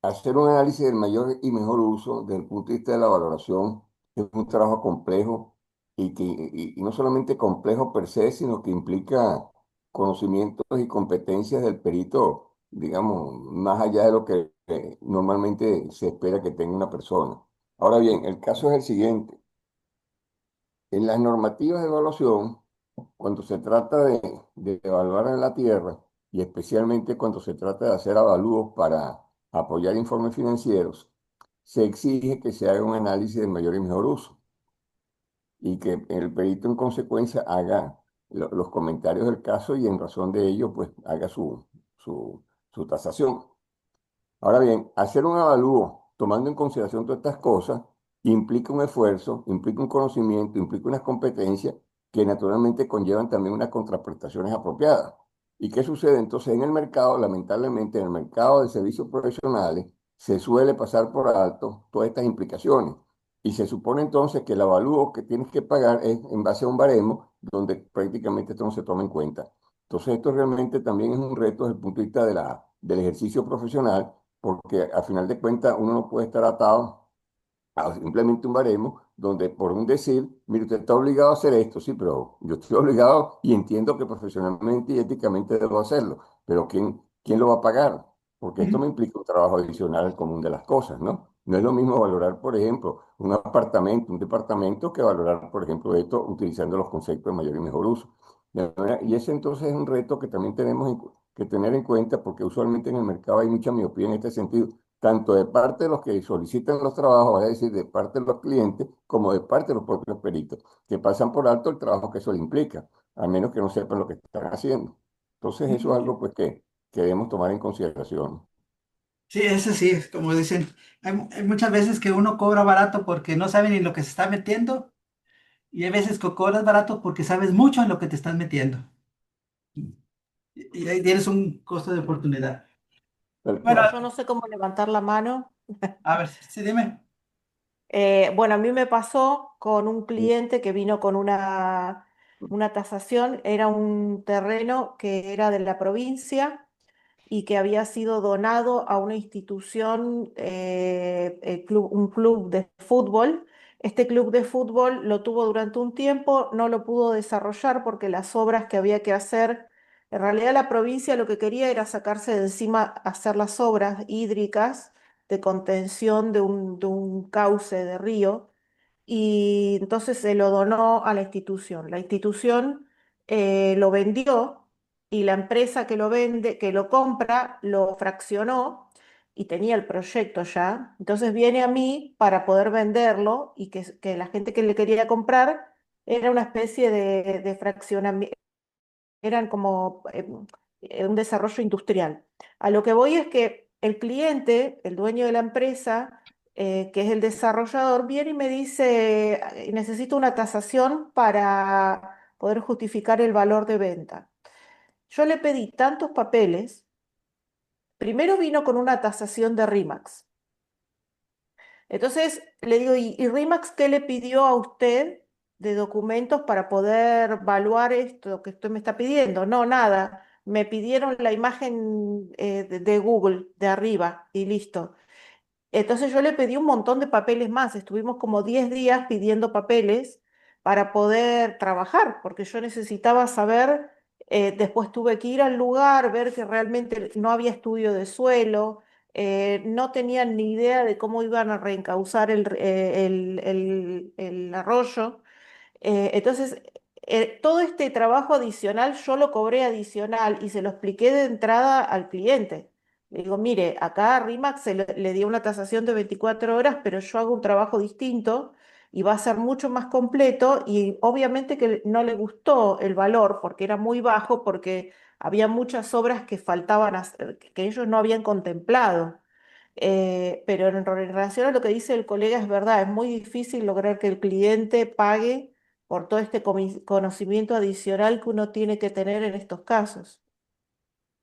hacer un análisis del mayor y mejor uso desde el punto de vista de la valoración es un trabajo complejo y no solamente complejo per se, sino que implica conocimientos y competencias del perito, digamos, más allá de lo que normalmente se espera que tenga una persona. Ahora bien, el caso es el siguiente. En las normativas de evaluación, cuando se trata de evaluar en la tierra, y especialmente cuando se trata de hacer avalúos para apoyar informes financieros, se exige que se haga un análisis del mayor y mejor uso y que el perito en consecuencia haga los comentarios del caso y en razón de ello, pues haga su tasación. Ahora bien, hacer un avalúo tomando en consideración todas estas cosas implica un esfuerzo, implica un conocimiento, implica unas competencias que naturalmente conllevan también unas contraprestaciones apropiadas. ¿Y qué sucede entonces en el mercado? Lamentablemente, en el mercado de servicios profesionales se suele pasar por alto todas estas implicaciones. Y se supone entonces que el avalúo que tienes que pagar es en base a un baremo donde prácticamente esto no se toma en cuenta. Entonces, esto realmente también es un reto desde el punto de vista del ejercicio profesional porque al final de cuentas uno no puede estar atado a simplemente un baremo donde por un decir, mire, usted está obligado a hacer esto, sí, pero yo estoy obligado y entiendo que profesionalmente y éticamente debo hacerlo, pero ¿quién lo va a pagar? Porque esto Ujú. me implica un trabajo adicional al común de las cosas, ¿no? No es lo mismo valorar, por ejemplo, un apartamento, un departamento, que valorar, por ejemplo, esto utilizando los conceptos de mayor y mejor uso. Y ese entonces es un reto que también tenemos que tener en cuenta porque usualmente en el mercado hay mucha miopía en este sentido tanto de parte de los que solicitan los trabajos, es decir, de parte de los clientes, como de parte de los propios peritos, que pasan por alto el trabajo que eso le implica, a menos que no sepan lo que están haciendo. Entonces, eso es algo pues, que debemos tomar en consideración. Sí, eso sí, es como dicen, hay muchas veces que uno cobra barato porque no sabe ni lo que se está metiendo y hay veces que cobras barato porque sabes mucho en lo que te estás metiendo. Y ahí tienes un costo de oportunidad. Tal Bueno, cual. Yo no sé cómo levantar la mano. a ver, sí, dime. Bueno, a mí me pasó con un cliente que vino con una tasación, era un terreno que era de la provincia y que había sido donado a una institución, un club de fútbol. Este club de fútbol lo tuvo durante un tiempo, no lo pudo desarrollar porque las obras que había que hacer, en realidad la provincia lo que quería era sacarse de encima hacer las obras hídricas de contención de un cauce de río, y entonces se lo donó a la institución. La institución lo vendió y la empresa que lo vende, que lo compra, lo fraccionó y tenía el proyecto ya. Entonces viene a mí para poder venderlo y que la gente que le quería comprar era una especie de fraccionamiento, eran como un desarrollo industrial. A lo que voy es que el cliente, el dueño de la empresa, que es el desarrollador, viene y me dice, necesito una tasación para poder justificar el valor de venta". Yo le pedí tantos papeles, primero vino con una tasación de RIMAX. Entonces le digo, ¿y RIMAX qué le pidió a usted de documentos para poder evaluar esto que usted me está pidiendo? No, nada. Me pidieron la imagen de Google de arriba y listo. Entonces yo le pedí un montón de papeles más, estuvimos como 10 días pidiendo papeles para poder trabajar, porque yo necesitaba saber, después tuve que ir al lugar, ver que realmente no había estudio de suelo, no tenían ni idea de cómo iban a reencauzar el arroyo. Entonces, todo este trabajo adicional yo lo cobré adicional y se lo expliqué de entrada al cliente. Le digo, mire, acá a RIMAX le dio una tasación de 24 horas, pero yo hago un trabajo distinto y va a ser mucho más completo, y obviamente que no le gustó el valor porque era muy bajo, porque había muchas obras que faltaban hacer, que ellos no habían contemplado. Pero en relación a lo que dice el colega, es verdad, es muy difícil lograr que el cliente pague por todo este conocimiento adicional que uno tiene que tener en estos casos.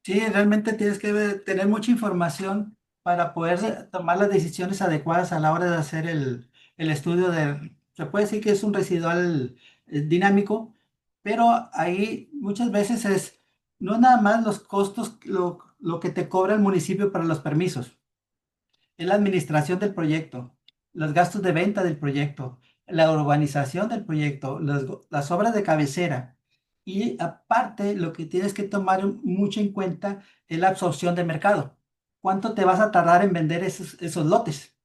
Sí, realmente tienes que tener mucha información para poder Sí. tomar las decisiones adecuadas a la hora de hacer el estudio de, se puede decir que es un residual dinámico, pero ahí muchas veces es, no nada más los costos, lo que te cobra el municipio para los permisos, es la administración del proyecto, los gastos de venta del proyecto, la urbanización del proyecto, las obras de cabecera. Y aparte, lo que tienes que tomar mucho en cuenta es la absorción de mercado. ¿Cuánto te vas a tardar en vender esos lotes?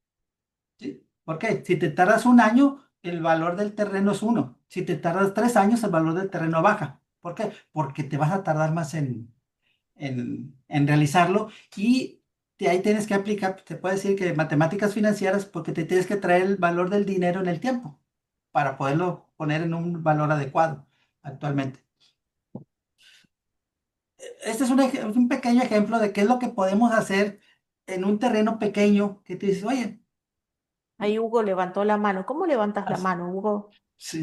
¿Sí? ¿Por qué? Si te tardas un año, el valor del terreno es uno. Si te tardas 3 años, el valor del terreno baja. ¿Por qué? Porque te vas a tardar más en realizarlo, y de ahí tienes que aplicar, te puede decir que matemáticas financieras, porque te tienes que traer el valor del dinero en el tiempo para poderlo poner en un valor adecuado actualmente. Este es un pequeño ejemplo de qué es lo que podemos hacer en un terreno pequeño que te dices, oye, Ahí Hugo levantó la mano. ¿Cómo levantas la mano, Hugo?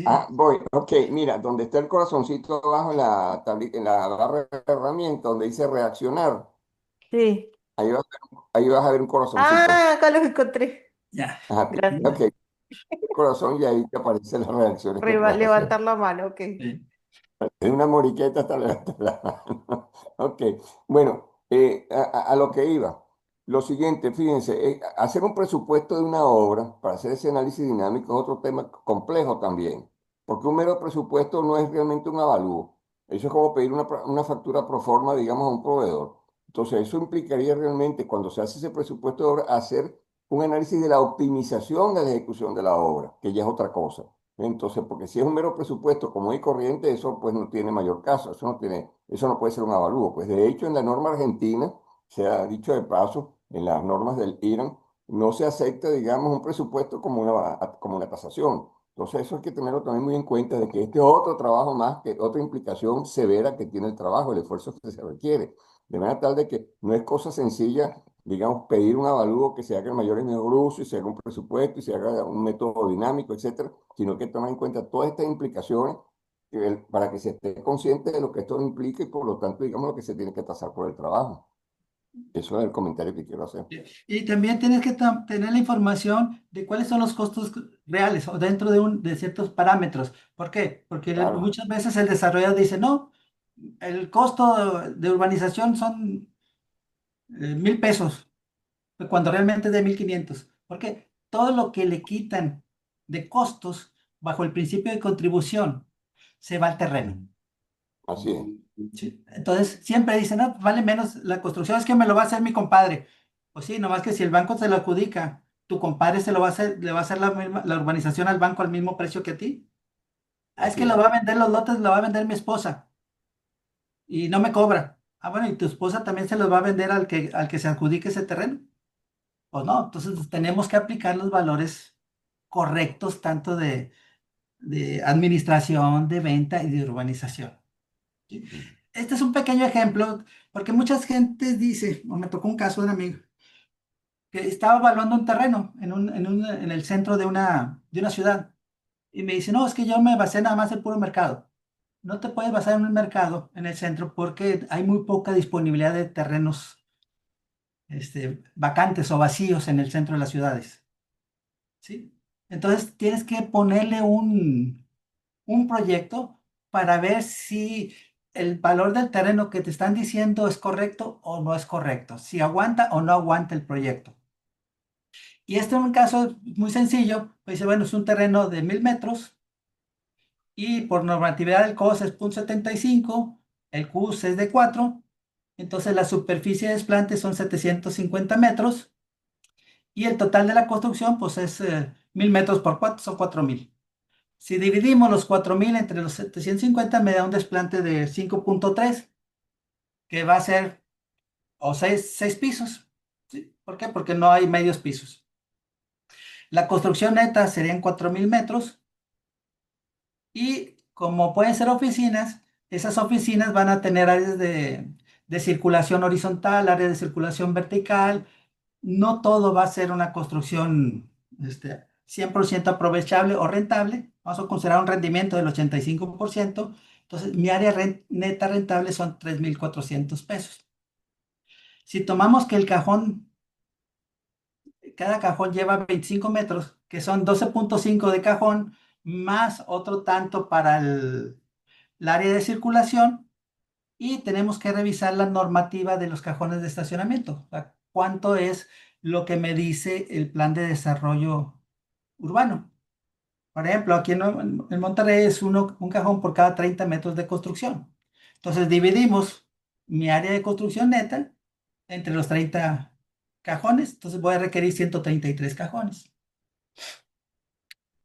Ah, sí, voy, ok, mira, donde está el corazoncito abajo en la barra de herramientas, donde dice reaccionar, Sí. ahí vas, ahí vas a ver un corazoncito. Ah, acá lo encontré. ya. Ajá, ok, Gracias. el corazón y ahí te aparecen las reacciones que puedes hacer. Levantar la mano, ok. Sí. Es una moriqueta hasta levantar la mano. Ok, bueno, a lo que iba. Lo siguiente, fíjense, hacer un presupuesto de una obra para hacer ese análisis dinámico es otro tema complejo también, porque un mero presupuesto no es realmente un avalúo. Eso es como pedir una factura pro forma, digamos, a un proveedor. Entonces, eso implicaría realmente, cuando se hace ese presupuesto de obra, hacer un análisis de la optimización de la ejecución de la obra, que ya es otra cosa. Entonces, porque si es un mero presupuesto común y corriente, eso pues no tiene mayor caso, eso no puede ser un avalúo. Pues de hecho en la norma argentina, se ha dicho de paso, en las normas del IRAN, no se acepta, digamos, un presupuesto como una tasación. Entonces eso hay que tenerlo también muy en cuenta de que este es otro trabajo más, que otra implicación severa que tiene el trabajo, el esfuerzo que se requiere. De manera tal de que no es cosa sencilla, digamos, pedir un avalúo que se haga el mayor y mejor uso y se haga un presupuesto y se haga un método dinámico, etcétera, sino que tomar en cuenta todas estas implicaciones para que se esté consciente de lo que esto implica y por lo tanto, digamos, lo que se tiene que tasar por el trabajo. Eso es el comentario que quiero hacer. Y también tienes que tener la información de cuáles son los costos reales o dentro de ciertos parámetros. ¿Por qué? Porque Claro, muchas veces el desarrollador dice, no, el costo de urbanización son 1,000 pesos, cuando realmente es de 1,500. ¿Por qué? Todo lo que le quitan de costos bajo el principio de contribución se va al terreno. Así es. ¿Sí? Entonces, siempre dicen, no, vale menos la construcción, es que me lo va a hacer mi compadre. Pues sí, nomás que si el banco se lo adjudica, tu compadre se lo va a hacer, le va a hacer la urbanización al banco al mismo precio que a ti. Ah, es Así que lo es. va a vender los lotes, lo va a vender mi esposa y no me cobra. Ah, bueno, y tu esposa también se los va a vender al que se adjudique ese terreno. Pues no, entonces tenemos que aplicar los valores correctos, tanto de administración, de venta y de urbanización. ¿Sí? Este es un pequeño ejemplo, porque mucha gente dice, o me tocó un caso de un amigo, que estaba evaluando un terreno en el centro de una ciudad. Y me dice, no, es que yo me basé nada más en el puro mercado. No te puedes basar en un mercado en el centro porque hay muy poca disponibilidad de terrenos vacantes o vacíos en el centro de las ciudades. ¿Sí? Entonces tienes que ponerle un proyecto para ver si el valor del terreno que te están diciendo es correcto o no es correcto, si aguanta o no aguanta el proyecto. Y este es un caso muy sencillo, pues dice, bueno, es un terreno de 1,000 metros y por normatividad del COS es 0,75, el CUS es de 4, entonces la superficie de desplante son 750 metros y el total de la construcción pues es 1,000 metros por 4 son 4,000. Si dividimos los 4,000 entre los 750 me da un desplante de 5,3, que va a ser o 6 pisos. ¿Sí? ¿Por qué? Porque no hay medios pisos. La construcción neta serían 4,000 metros y como pueden ser oficinas, esas oficinas van a tener áreas de circulación horizontal, áreas de circulación vertical. No todo va a ser una construcción 100% aprovechable o rentable. Vamos a considerar un rendimiento del 85%. Entonces, mi área neta rentable son 3,400 pesos. Si tomamos que cada cajón lleva 25 metros, que son 12,5 de cajón, más otro tanto para el área de circulación, y tenemos que revisar la normativa de los cajones de estacionamiento. O sea, ¿cuánto es lo que me dice el plan de desarrollo urbano? Por ejemplo, aquí en Monterrey es un cajón por cada 30 metros de construcción. Entonces dividimos mi área de construcción neta entre los 30 cajones. Entonces voy a requerir 133 cajones.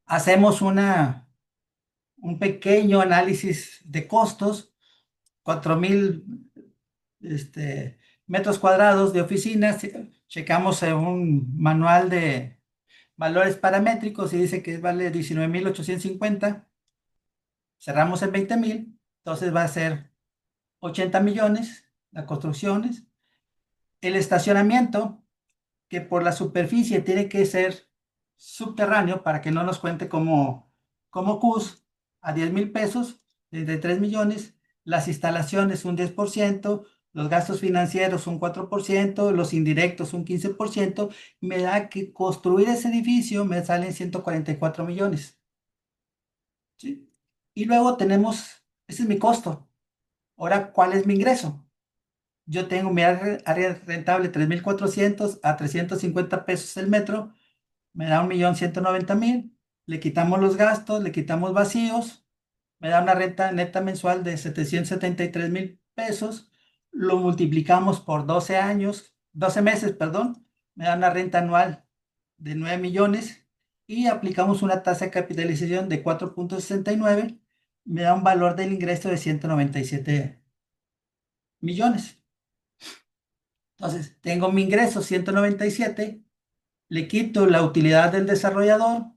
Hacemos un pequeño análisis de costos, 4,000 metros cuadrados de oficinas. Checamos en un manual de valores paramétricos y dice que vale 19,850. Cerramos en 20,000, entonces va a ser 80 millones las construcciones. El estacionamiento, que por la superficie tiene que ser subterráneo para que no nos cuente como CUS, a 10,000 pesos, desde 3 millones. Las instalaciones un 10%, los gastos financieros un 4%, los indirectos un 15%. Me da que construir ese edificio me salen 144 millones. ¿Sí? Y luego tenemos, ese es mi costo. Ahora, ¿cuál es mi ingreso? Yo tengo mi área rentable 3,400 a 350 pesos el metro, me da 1,190,000. Le quitamos los gastos, le quitamos vacíos, me da una renta neta mensual de 773,000 pesos. Lo multiplicamos por 12 años, 12 meses, perdón, me da una renta anual de 9 millones y aplicamos una tasa de capitalización de 4,69, me da un valor del ingreso de 197 millones. Entonces, tengo mi ingreso 197, le quito la utilidad del desarrollador,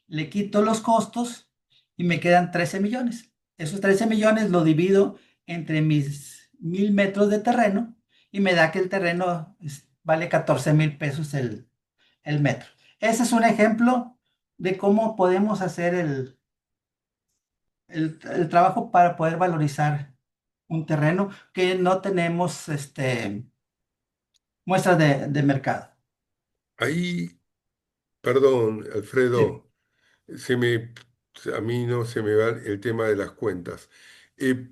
le quito los costos y me quedan 13 millones. Esos 13 millones lo divido entre mis 1,000 metros de terreno y me da que el terreno vale 14,000 pesos el metro. Ese es un ejemplo de cómo podemos hacer el trabajo para poder valorizar un terreno que no tenemos muestras de mercado. Ahí, perdón, Sí. Alfredo, se me, a mí no se me va el tema de las cuentas. Eh,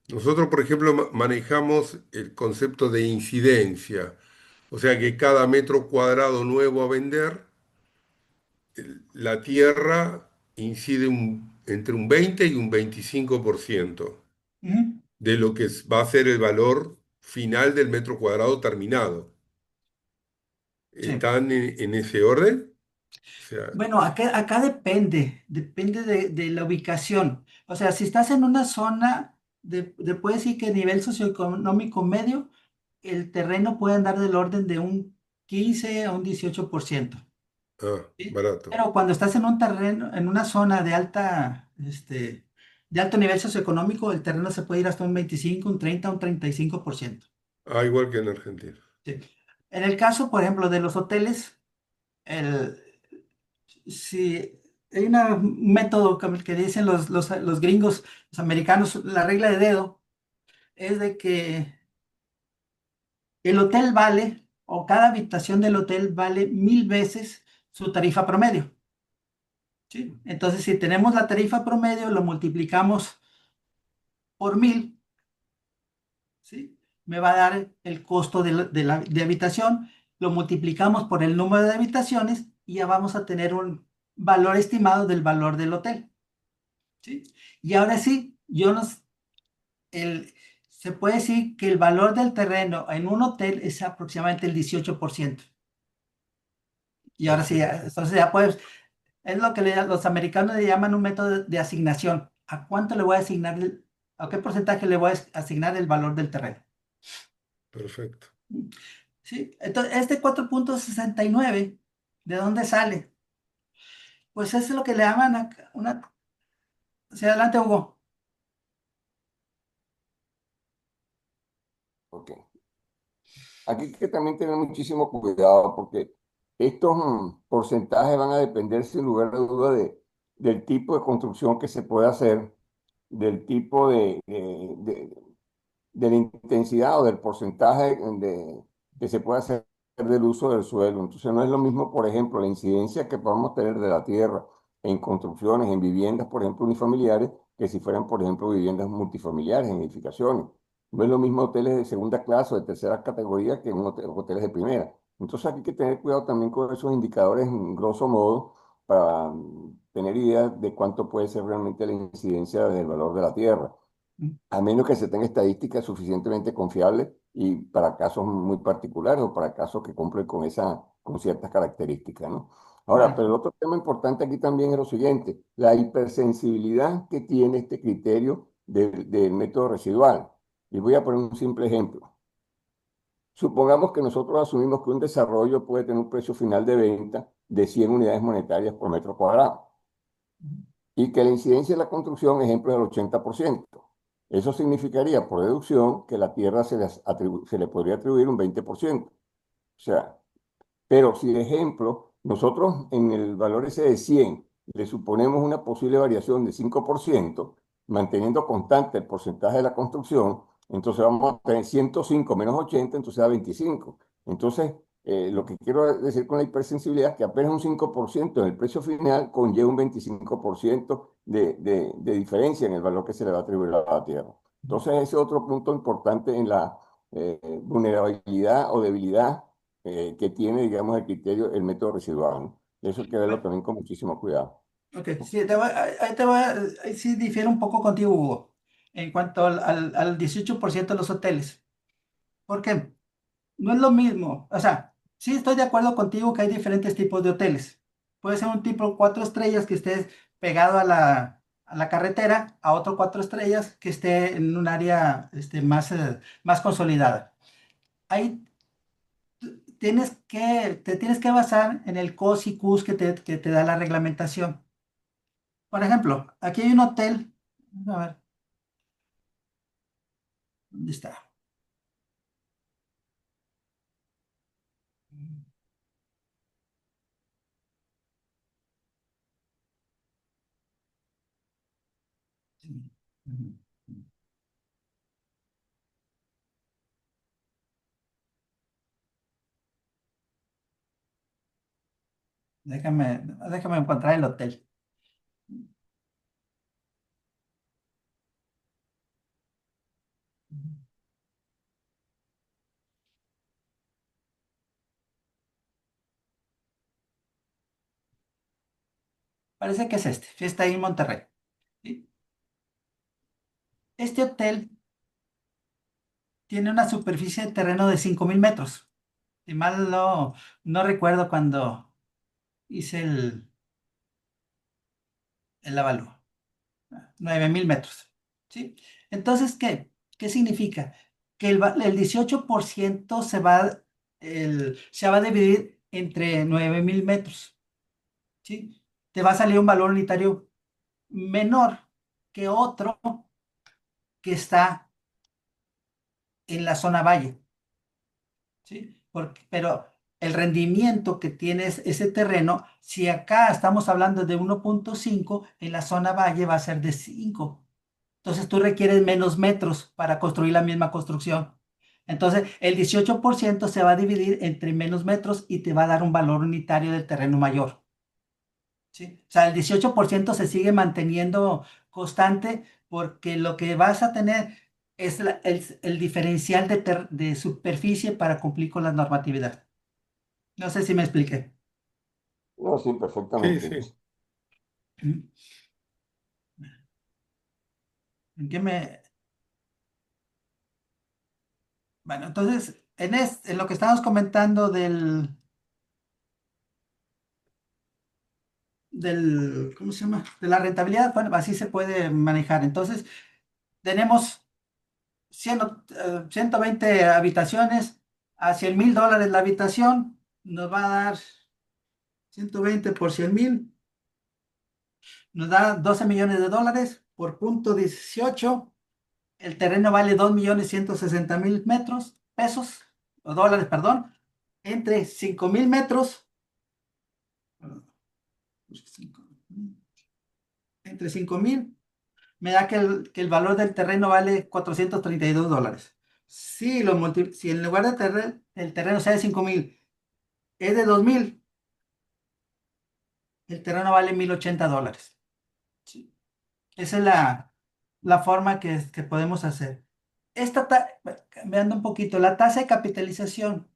Nosotros, por ejemplo, manejamos el concepto de incidencia, o sea que cada metro cuadrado nuevo a vender, la tierra incide entre un 20 y un 25% Ujú. de lo que va a ser el valor final del metro cuadrado terminado. Sí. ¿Están en ese orden? O sea, Bueno, acá depende de la ubicación. O sea, si estás en una zona, puede decir que nivel socioeconómico medio, el terreno puede andar del orden de un 15 a un 18%. ¿Sí? barato. Pero cuando estás en un terreno, en una zona de alto nivel socioeconómico, el terreno se puede ir hasta un 25, un 30, un 35%. Ah, igual que en Argentina. ¿Sí? En el caso, por ejemplo, de los hoteles, el, si hay un método que dicen los gringos, los americanos, la regla de dedo, es de que el hotel vale, o cada habitación del hotel vale 1000 veces su tarifa promedio. ¿Sí? Entonces, si tenemos la tarifa promedio, lo multiplicamos por 1000, ¿sí? Me va a dar el costo de habitación, lo multiplicamos por el número de habitaciones y ya vamos a tener un valor estimado del valor del hotel. ¿Sí? Y ahora sí, el, se puede decir que el valor del terreno en un hotel es aproximadamente el 18%. Y ahora sí, Perfecto. entonces ya puedes, es lo que los americanos le llaman un método de asignación. ¿A cuánto le voy a asignar, a qué porcentaje le voy a asignar el valor del terreno? Perfecto. ¿Sí? Entonces, este 4,69, ¿de dónde sale? Pues eso es lo que le llaman una... Hacia adelante, Hugo. Ok. Aquí hay que también tener muchísimo cuidado porque estos porcentajes van a depender sin lugar a duda del tipo de construcción que se puede hacer, del tipo de la intensidad o del porcentaje que se puede hacer del uso del suelo. Entonces no es lo mismo, por ejemplo, la incidencia que podamos tener de la tierra en construcciones, en viviendas, por ejemplo, unifamiliares, que si fueran, por ejemplo, viviendas multifamiliares, en edificaciones. No es lo mismo hoteles de segunda clase o de tercera categoría que hoteles de primera. Entonces aquí hay que tener cuidado también con esos indicadores, en grosso modo, para tener idea de cuánto puede ser realmente la incidencia del valor de la tierra, a menos que se tenga estadísticas suficientemente confiables y para casos muy particulares o para casos que cumplen con ciertas características, ¿no? Ahora, pero el Correcto. otro tema importante aquí también es lo siguiente, la hipersensibilidad que tiene este criterio del método residual. Y voy a poner un simple ejemplo. Supongamos que nosotros asumimos que un desarrollo puede tener un precio final de venta de 100 unidades monetarias por metro cuadrado y que la incidencia de la construcción, ejemplo, es del 80%. Eso significaría, por deducción, que la tierra se le podría atribuir un 20%. O sea, pero si, de ejemplo, nosotros en el valor ese de 100 le suponemos una posible variación de 5%, manteniendo constante el porcentaje de la construcción, entonces vamos a tener 105 menos 80, entonces da 25. Entonces, lo que quiero decir con la hipersensibilidad es que apenas un 5% en el precio final conlleva un 25% de diferencia en el valor que se le va a atribuir a la tierra. Entonces, ese es otro punto importante en la vulnerabilidad o debilidad que tiene, digamos, el criterio, el método residual, ¿no? Eso hay que verlo Bueno, también con muchísimo cuidado. ok, sí, ahí sí difiere un poco contigo, Hugo, en cuanto al 18% de los hoteles. ¿Por qué? No es lo mismo. O sea, sí estoy de acuerdo contigo que hay diferentes tipos de hoteles. Puede ser un tipo 4 estrellas que esté pegado a la carretera, a otro 4 estrellas que esté en un área más consolidada. Ahí te tienes que basar en el COS y CUS que te da la reglamentación. Por ejemplo, aquí hay un hotel. A ver, ¿dónde está? Déjame encontrar el hotel. Parece que es está ahí en Monterrey. ¿Sí? Este hotel tiene una superficie de terreno de 5,000 metros. Si mal no recuerdo cuando hice el avalúo. 9,000 metros. ¿Sí? Entonces, ¿qué significa? Que el 18% se va a dividir entre 9,000 metros. ¿Sí? Te va a salir un valor unitario menor que otro que está en la zona valle. ¿Sí? Pero el rendimiento que tiene ese terreno, si acá estamos hablando de 1,5, en la zona valle va a ser de 5. Entonces tú requieres menos metros para construir la misma construcción. Entonces el 18% se va a dividir entre menos metros y te va a dar un valor unitario del terreno mayor. ¿Sí? O sea, el 18% se sigue manteniendo constante porque lo que vas a tener es el diferencial de superficie para cumplir con la normatividad. No sé si me expliqué. No, sí, Sí, perfectamente. sí. ¿Mm? ¿En qué me...? Bueno, entonces, en lo que estábamos comentando ¿cómo se llama? De la rentabilidad, bueno, así se puede manejar. Entonces, tenemos 120 habitaciones a $100,000 la habitación, nos va a dar 120 por 100,000, nos da $12 millones por punto 18. El terreno vale 2,160,000 pesos, o dólares, perdón, entre 5,000 metros, entre 5,000, me da que el valor del terreno vale $432. Si en lugar de el terreno sea de 5,000, es de 2,000, el terreno vale $1,080. ¿Sí? Esa es la forma que podemos hacer. Cambiando un poquito, la tasa de capitalización,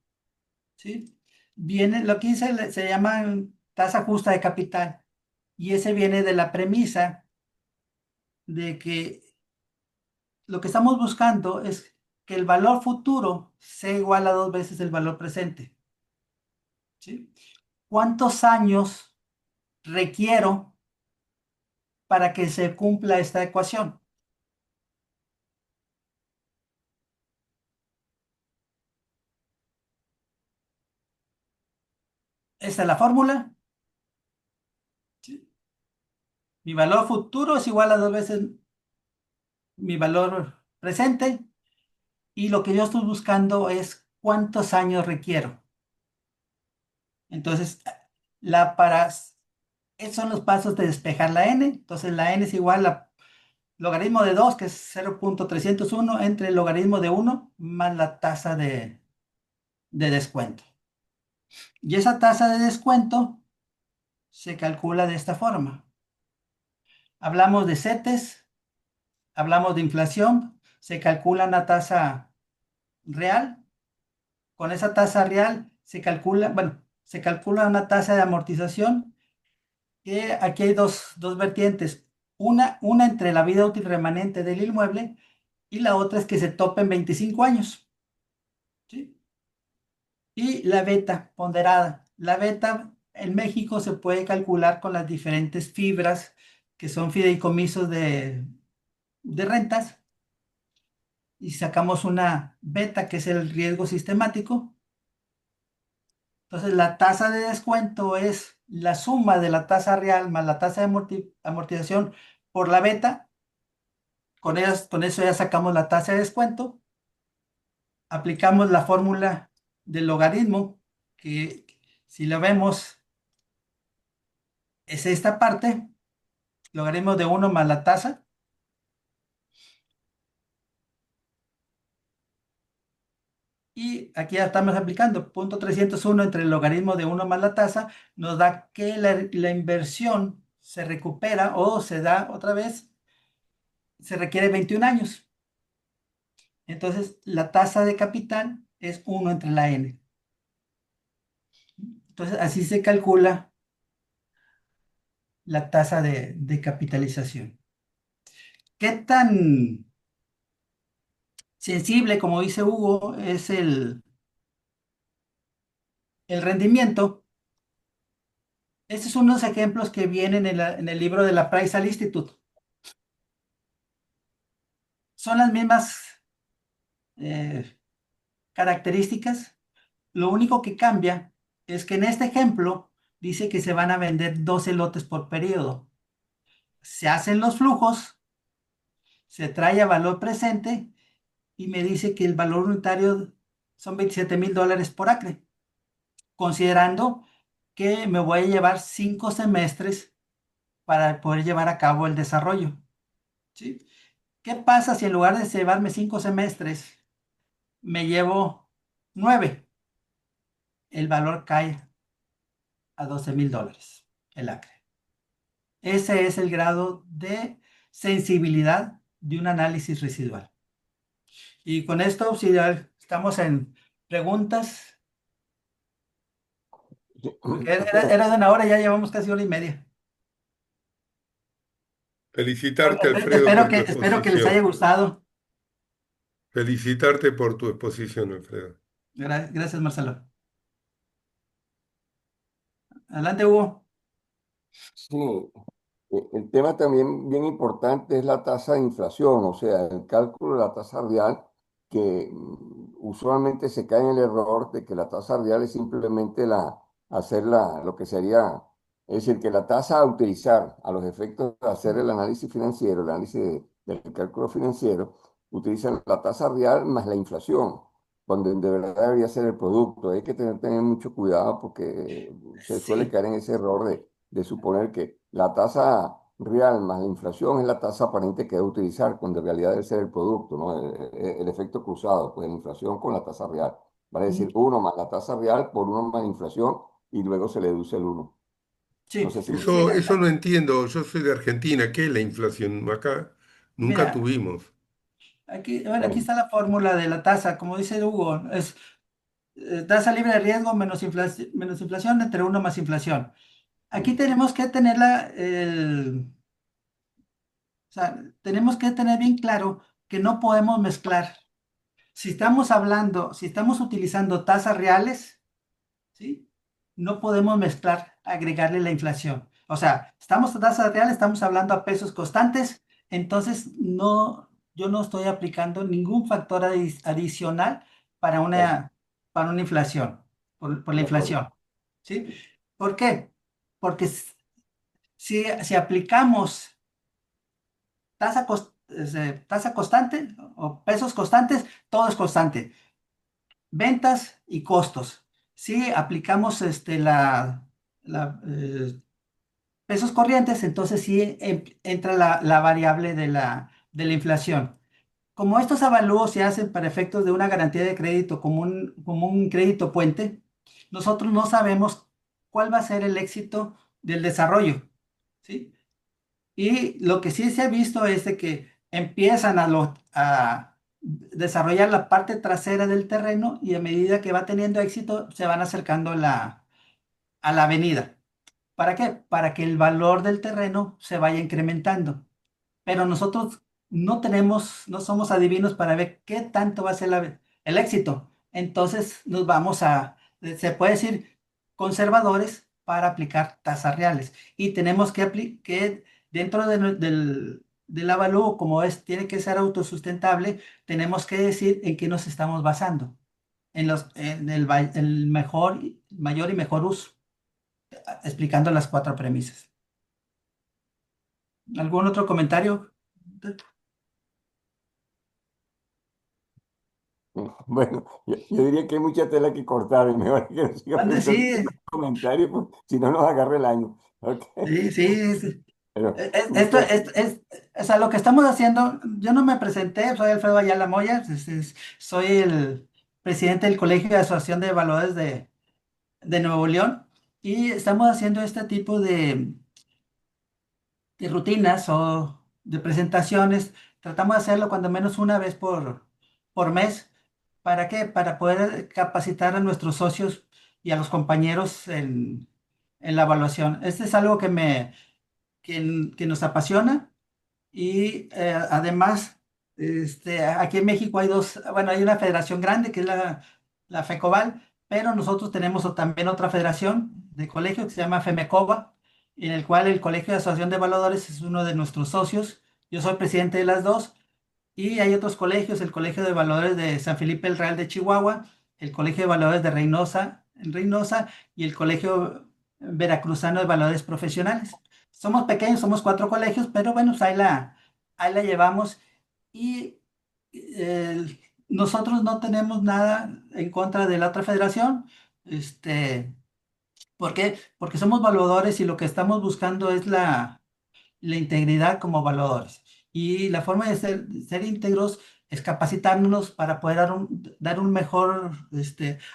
¿sí? Viene, lo que se llama tasa justa de capital, y ese viene de la premisa de que lo que estamos buscando es que el valor futuro sea igual a 2 veces el valor presente. ¿Sí? ¿Cuántos años requiero para que se cumpla esta ecuación? Esta es la fórmula. ¿Sí? Mi valor futuro es igual a 2 veces mi valor presente, y lo que yo estoy buscando es cuántos años requiero. Entonces, la para, esos son los pasos de despejar la n. Entonces, la n es igual a logaritmo de 2, que es 0,301, entre el logaritmo de 1 más la tasa de descuento. Y esa tasa de descuento se calcula de esta forma. Hablamos de CETES, hablamos de inflación, se calcula una tasa real. Con esa tasa real se calcula una tasa de amortización, que aquí hay dos vertientes. Una entre la vida útil remanente del inmueble, y la otra es que se tope en 25 años. ¿Sí? Y la beta ponderada. La beta en México se puede calcular con las diferentes fibras que son fideicomisos de rentas, y sacamos una beta que es el riesgo sistemático. Entonces, la tasa de descuento es la suma de la tasa real más la tasa de amortización por la beta. Con eso ya sacamos la tasa de descuento. Aplicamos la fórmula del logaritmo, que si lo vemos es esta parte, logaritmo de 1 más la tasa. Y aquí ya estamos aplicando 0,301 entre el logaritmo de 1 más la tasa, nos da que la inversión se recupera o se da otra vez, se requiere 21 años. Entonces, la tasa de capital es 1 entre la n. Entonces, así se calcula la tasa de capitalización. ¿Qué tan sensible, como dice Hugo, es el rendimiento? Estos son unos ejemplos que vienen en el libro de la Praisal Institute. Son las mismas eh, características. Lo único que cambia es que en este ejemplo dice que se van a vender 12 lotes por periodo. Se hacen los flujos, se trae a valor presente y me dice que el valor unitario son $27,000 por acre, considerando que me voy a llevar 5 semestres para poder llevar a cabo el desarrollo. ¿Sí? ¿Qué pasa si en lugar de llevarme 5 semestres, me llevo 9? El valor cae a $12,000 el acre. Ese es el grado de sensibilidad de un análisis residual. Y con esto, si ya estamos en preguntas, porque era de una hora, ya llevamos casi hora y media. Felicitarte, Alfredo, Espero por que, tu espero que les haya exposición. gustado. Felicitarte por tu exposición, Alfredo. Gracias, Marcelo. Adelante, Hugo. Sí, el tema también bien importante es la tasa de inflación, o sea, el cálculo de la tasa real, que usualmente se cae en el error de que la tasa real es simplemente lo que sería, es decir, que la tasa a utilizar a los efectos de hacer el análisis financiero, el análisis del cálculo financiero, utilizan la tasa real más la inflación, cuando de verdad debería ser el producto. Hay que tener mucho cuidado porque se suele Sí, caer en ese error de suponer que la tasa real más la inflación es la tasa aparente que debe utilizar, cuando en realidad debe ser el producto, ¿no? El efecto cruzado, pues la inflación con la tasa real. Vale decir, uno más la tasa real por uno más la inflación y luego se le deduce el uno. No sí, sé si me sí. Eso no entiendo. Yo soy de Argentina. ¿Qué es la inflación? Acá nunca Mira, tuvimos. aquí, bueno, aquí bueno, está la fórmula de la tasa, como dice Hugo, es tasa libre de riesgo menos inflación entre uno más inflación. Aquí tenemos que tenerla, o sea, tenemos que tener bien claro que no podemos mezclar. Si estamos hablando, si estamos utilizando tasas reales, ¿sí? No podemos mezclar, agregarle la inflación. O sea, estamos a tasas reales, estamos hablando a pesos constantes, entonces no, yo no estoy aplicando ningún factor adicional para de para una inflación, por la de acuerdo. inflación, ¿sí? ¿Por qué? Porque si aplicamos tasa constante o pesos constantes, todo es constante. Ventas y costos. Si aplicamos la, pesos corrientes, entonces sí entra la variable de la inflación. Como estos avalúos se hacen para efectos de una garantía de crédito como un crédito puente, nosotros no sabemos cuál va a ser el éxito del desarrollo, ¿sí? Y lo que sí se ha visto es de que empiezan a desarrollar la parte trasera del terreno y a medida que va teniendo éxito se van acercando a la avenida. ¿Para qué? Para que el valor del terreno se vaya incrementando. Pero nosotros no somos adivinos para ver qué tanto va a ser el éxito. Entonces nos vamos se puede decir, conservadores para aplicar tasas reales. Y tenemos que dentro del avalúo, como tiene que ser autosustentable, tenemos que decir en qué nos estamos basando. En el mayor y mejor uso, explicando las 4 premisas. ¿Algún otro comentario? Bueno, yo diría que hay mucha tela que cortar y mejor que no siga Ande, pensando sí, en los comentarios, pues, si no nos agarra el año. Ok. sí, sí. Pero Esto muchas, o sea, lo que estamos haciendo, yo no me presenté, soy Alfredo Ayala Moya, soy el presidente del Colegio de Asociación de Evaluadores de Nuevo León y estamos haciendo este tipo de rutinas o de presentaciones. Tratamos de hacerlo cuando menos una vez por mes. ¿Para qué? Para poder capacitar a nuestros socios y a los compañeros en la evaluación. Este es algo que que nos apasiona y además, aquí en México hay bueno, hay una federación grande que es la FECOBAL, pero nosotros tenemos también otra federación de colegio que se llama FEMECOBA, en el cual el Colegio de Asociación de Evaluadores es uno de nuestros socios. Yo soy presidente de las dos. Y hay otros colegios, el Colegio de Evaluadores de San Felipe el Real de Chihuahua, el Colegio de Evaluadores de Reynosa, en Reynosa, y el Colegio Veracruzano de Evaluadores Profesionales. Somos pequeños, somos 4 colegios, pero bueno, pues ahí la llevamos. Y nosotros no tenemos nada en contra de la otra federación. ¿Por qué? Porque somos evaluadores y lo que estamos buscando es la integridad como evaluadores. Y la forma de ser íntegros es capacitarnos para poder dar un mejor,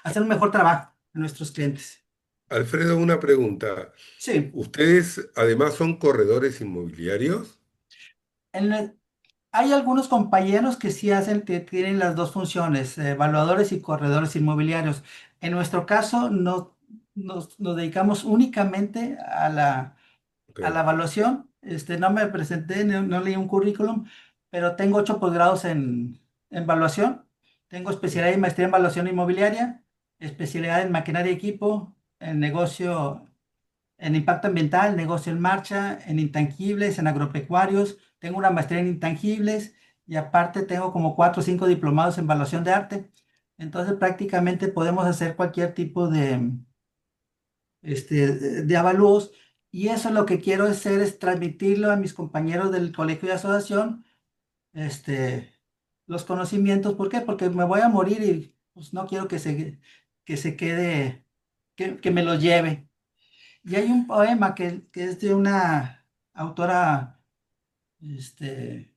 hacer un mejor trabajo a nuestros clientes. Alfredo, una pregunta. Sí, ¿Ustedes además son corredores inmobiliarios? en la- hay algunos compañeros que sí que tienen las dos funciones, evaluadores y corredores inmobiliarios. En nuestro caso, no, nos dedicamos únicamente Ok. a la evaluación. No me presenté, no leí un currículum, pero tengo 8 posgrados en evaluación. Tengo especialidad y maestría en evaluación inmobiliaria, especialidad en maquinaria y equipo, en negocio, en impacto ambiental, negocio en marcha, en intangibles, en agropecuarios. Tengo una maestría en intangibles y aparte tengo como 4 o 5 diplomados en evaluación de arte. Entonces prácticamente podemos hacer cualquier tipo de avalúos, y eso lo que quiero hacer es transmitirlo a mis compañeros del colegio de asociación, este, los conocimientos. ¿Por qué? Porque me voy a morir y pues, no quiero que se quede, que me lo lleve. Y hay un poema que es de una autora que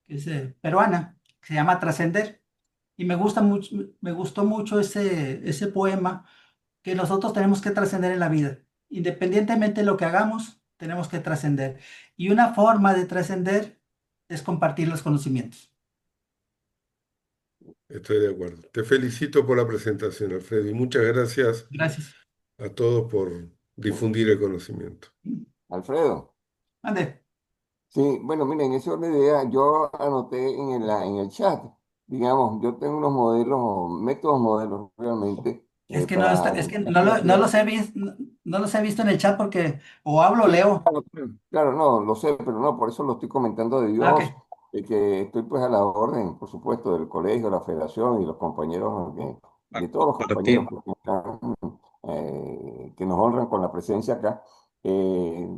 es peruana, que se llama Trascender, y me gustó mucho ese poema, que nosotros tenemos que trascender en la vida. Independientemente de lo que hagamos, tenemos que trascender. Y una forma de trascender es compartir los conocimientos. Estoy de acuerdo. Te felicito por la presentación, Alfredo, y muchas gracias Gracias. a todos por difundir el conocimiento. Alfredo. Ande. Sí, bueno, mira, en ese orden de ideas yo anoté en el chat, digamos, yo tengo unos modelos, métodos modelos realmente Es que no está, para es que no la. los he visto, no los he visto en el chat porque o hablo o Sí, leo. claro, claro, no, lo sé, pero no, por eso lo estoy comentando de Ah, Dios, ok. de que estoy pues a la orden, por supuesto, del colegio, la federación y los compañeros, de todos los compañeros Compartir. pues, que, que nos honran con la presencia acá. Eh,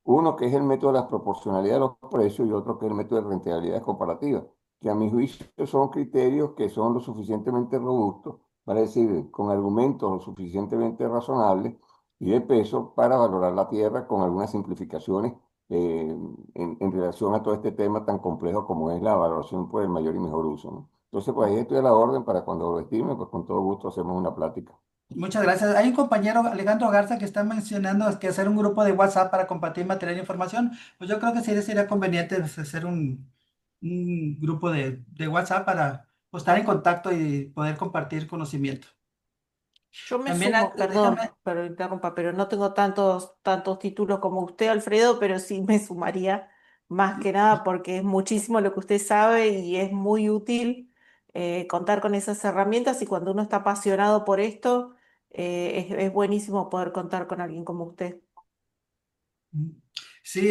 Uno que es el método de la proporcionalidad de los precios y otro que es el método de rentabilidad comparativa, que a mi juicio son criterios que son lo suficientemente robustos, para decir, con argumentos lo suficientemente razonables y de peso para valorar la tierra con algunas simplificaciones en relación a todo este tema tan complejo como es la valoración por el mayor y mejor uso, ¿no? Entonces, pues ahí estoy a la orden para cuando lo estime, pues con todo gusto hacemos una plática. Muchas gracias. Hay un compañero, Alejandro Garza, que está mencionando que hacer un grupo de WhatsApp para compartir material e información. Pues yo creo que sería conveniente pues, hacer un grupo de WhatsApp para pues, estar en contacto y poder compartir conocimiento. Yo me También sumo, perdón, déjame, pero interrumpa, pero no tengo tantos títulos como usted, Alfredo, pero sí me sumaría más que nada porque es muchísimo lo que usted sabe y es muy útil contar con esas herramientas y cuando uno está apasionado por esto, es buenísimo poder contar con alguien como usted. sí,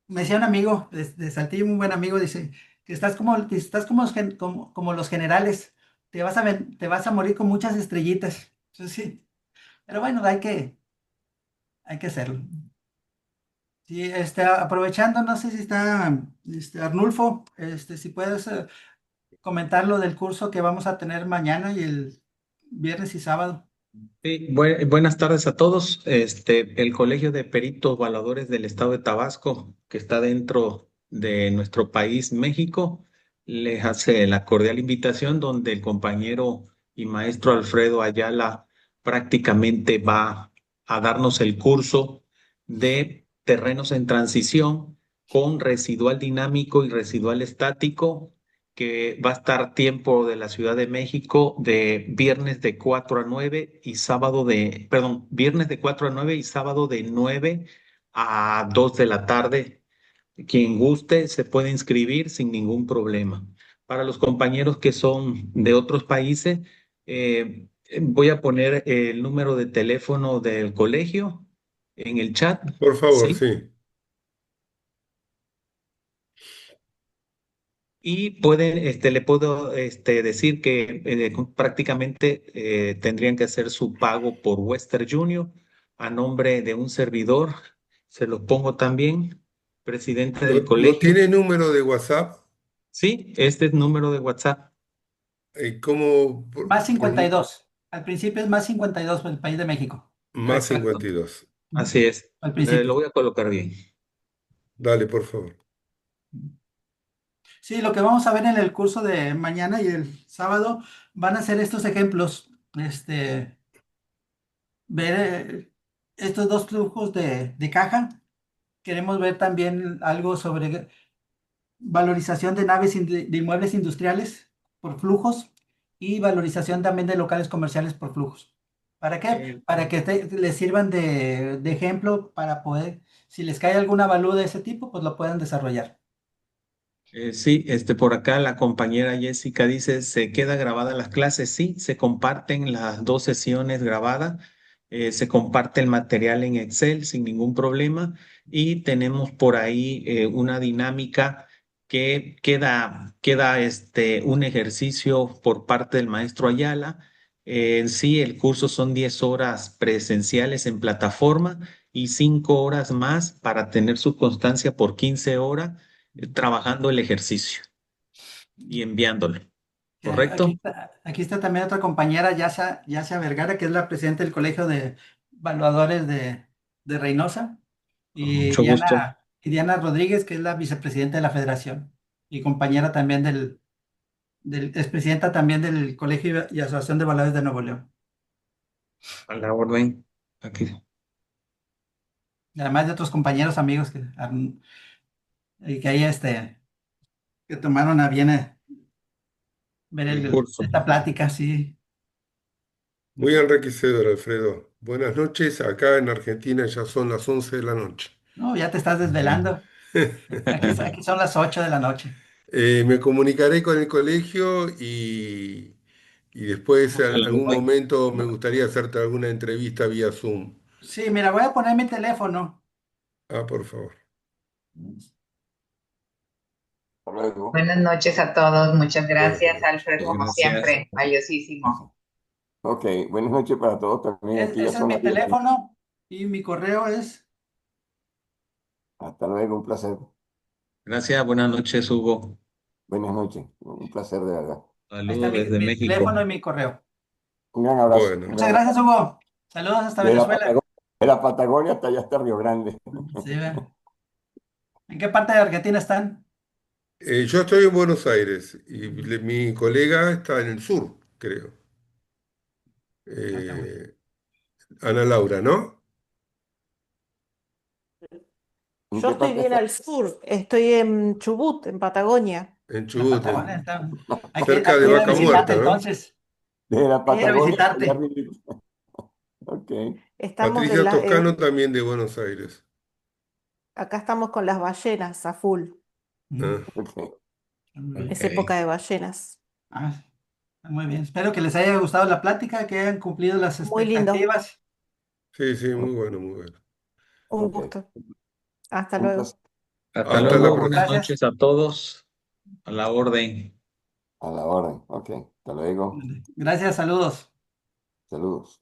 me decía un amigo de Saltillo, un buen amigo, dice que estás como los generales, te vas a morir con muchas estrellitas. Entonces, sí, pero bueno, hay que hacerlo. Sí, aprovechando, no sé si está Arnulfo, si puedes comentar lo del curso que vamos a tener mañana y el viernes y sábado. Sí, buenas tardes a todos. El Colegio de Peritos Evaluadores del Estado de Tabasco, que está dentro de nuestro país, México, les hace la cordial invitación donde el compañero y maestro Alfredo Ayala prácticamente va a darnos el curso de terrenos en transición con residual dinámico y residual estático que va a estar tiempo de la Ciudad de México de viernes de 4 a 9 y sábado de, perdón, viernes de 4 a 9 y sábado de 9 a 2 de la tarde. Quien guste se puede inscribir sin ningún problema. Para los compañeros que son de otros países, voy a poner el número de teléfono del colegio en el chat, Por favor, ¿sí? sí. Y pueden, le puedo decir que prácticamente tendrían que hacer su pago por Western Junior a nombre de un servidor. Se lo pongo también, presidente ¿No, del no colegio. tiene número de WhatsApp? Sí, este es número de WhatsApp. ¿Cómo? Más 52. Al principio es más 52 por el país de México. Más 52. Así es. Al Lo principio. voy a colocar bien. Dale, por favor. Sí, lo que vamos a ver en el curso de mañana y el sábado van a ser estos ejemplos. Ver estos dos flujos de caja. Queremos ver también algo sobre valorización de naves de inmuebles industriales por flujos y valorización también de locales comerciales por flujos. ¿Para qué? Eh, Para que les sirvan de ejemplo para poder, si les cae alguna valor de ese tipo, pues lo puedan desarrollar. sí, por acá la compañera Jessica dice, ¿se queda grabada las clases? Sí, se comparten las 2 sesiones grabadas, se comparte el material en Excel sin ningún problema y tenemos por ahí una dinámica que queda un ejercicio por parte del maestro Ayala. En sí, el curso son 10 horas presenciales en plataforma y 5 horas más para tener su constancia por 15 horas trabajando el ejercicio y enviándolo, Que ¿correcto? aquí está también otra compañera, Yasia Vergara, que es la presidenta del Colegio de Evaluadores de Reynosa, Con y mucho gusto. Diana Rodríguez, que es la vicepresidenta de la Federación y compañera también expresidenta también del Colegio y Asociación de Evaluadores de Nuevo León. A la orden. Aquí. Además de otros compañeros amigos y que ahí que tomaron a bien ver El curso. esta plática, sí. Muy enriquecedor, Alfredo. Buenas noches. Acá en Argentina ya son las 11 de la noche. No, ya te estás desvelando. Aquí son las 8 de la noche. Me comunicaré con el colegio y después A en la algún orden. momento me gustaría hacerte alguna entrevista vía Zoom. Sí, mira, voy a poner mi teléfono. Ah, por favor. Hasta luego. Buenas noches a todos. Muchas Buenas gracias, noches. Alfred, como Gracias. siempre. Valiosísimo. Ok, buenas noches para todos también. Aquí ya Ese es son mi las 10. teléfono y mi correo es. Hasta luego, un placer. Gracias. Buenas noches, Hugo. Buenas noches, un placer de verdad. Ahí está Saludos desde mi teléfono México. y mi correo. Un gran abrazo. Un Bueno, Muchas gran gracias, abrazo. Hugo. Saludos hasta De la Venezuela. Patagonia, de la Patagonia hasta allá hasta Río Grande. Sí, ve. ¿En qué parte de Argentina están? yo estoy en Buenos Aires y mi colega está en el sur, creo. Ah, está bueno. Ana Laura, ¿no? ¿En Yo qué estoy parte bien está? al sur, estoy en Chubut, en Patagonia. En La Chubut, Patagonia está. cerca Hay de que ir a Vaca visitarte Muerta, ¿no? entonces. De la Hay que ir a Patagonia hasta allá visitarte. arriba. Ok. Estamos Patricia Toscano también de Buenos Aires. acá estamos con las ballenas a full. Ah, Ok. Muy bien. Es época de ballenas. Ah, muy bien. Espero que les haya gustado la plática, que hayan cumplido las Muy lindo, expectativas. sí, sí, muy bueno, muy bueno. un Ok. gusto. Hasta Un luego. placer. Hasta Hasta la luego. próxima. Buenas Gracias. noches a todos. A la orden. A la orden. Ok. Hasta luego. Gracias, saludos. Saludos.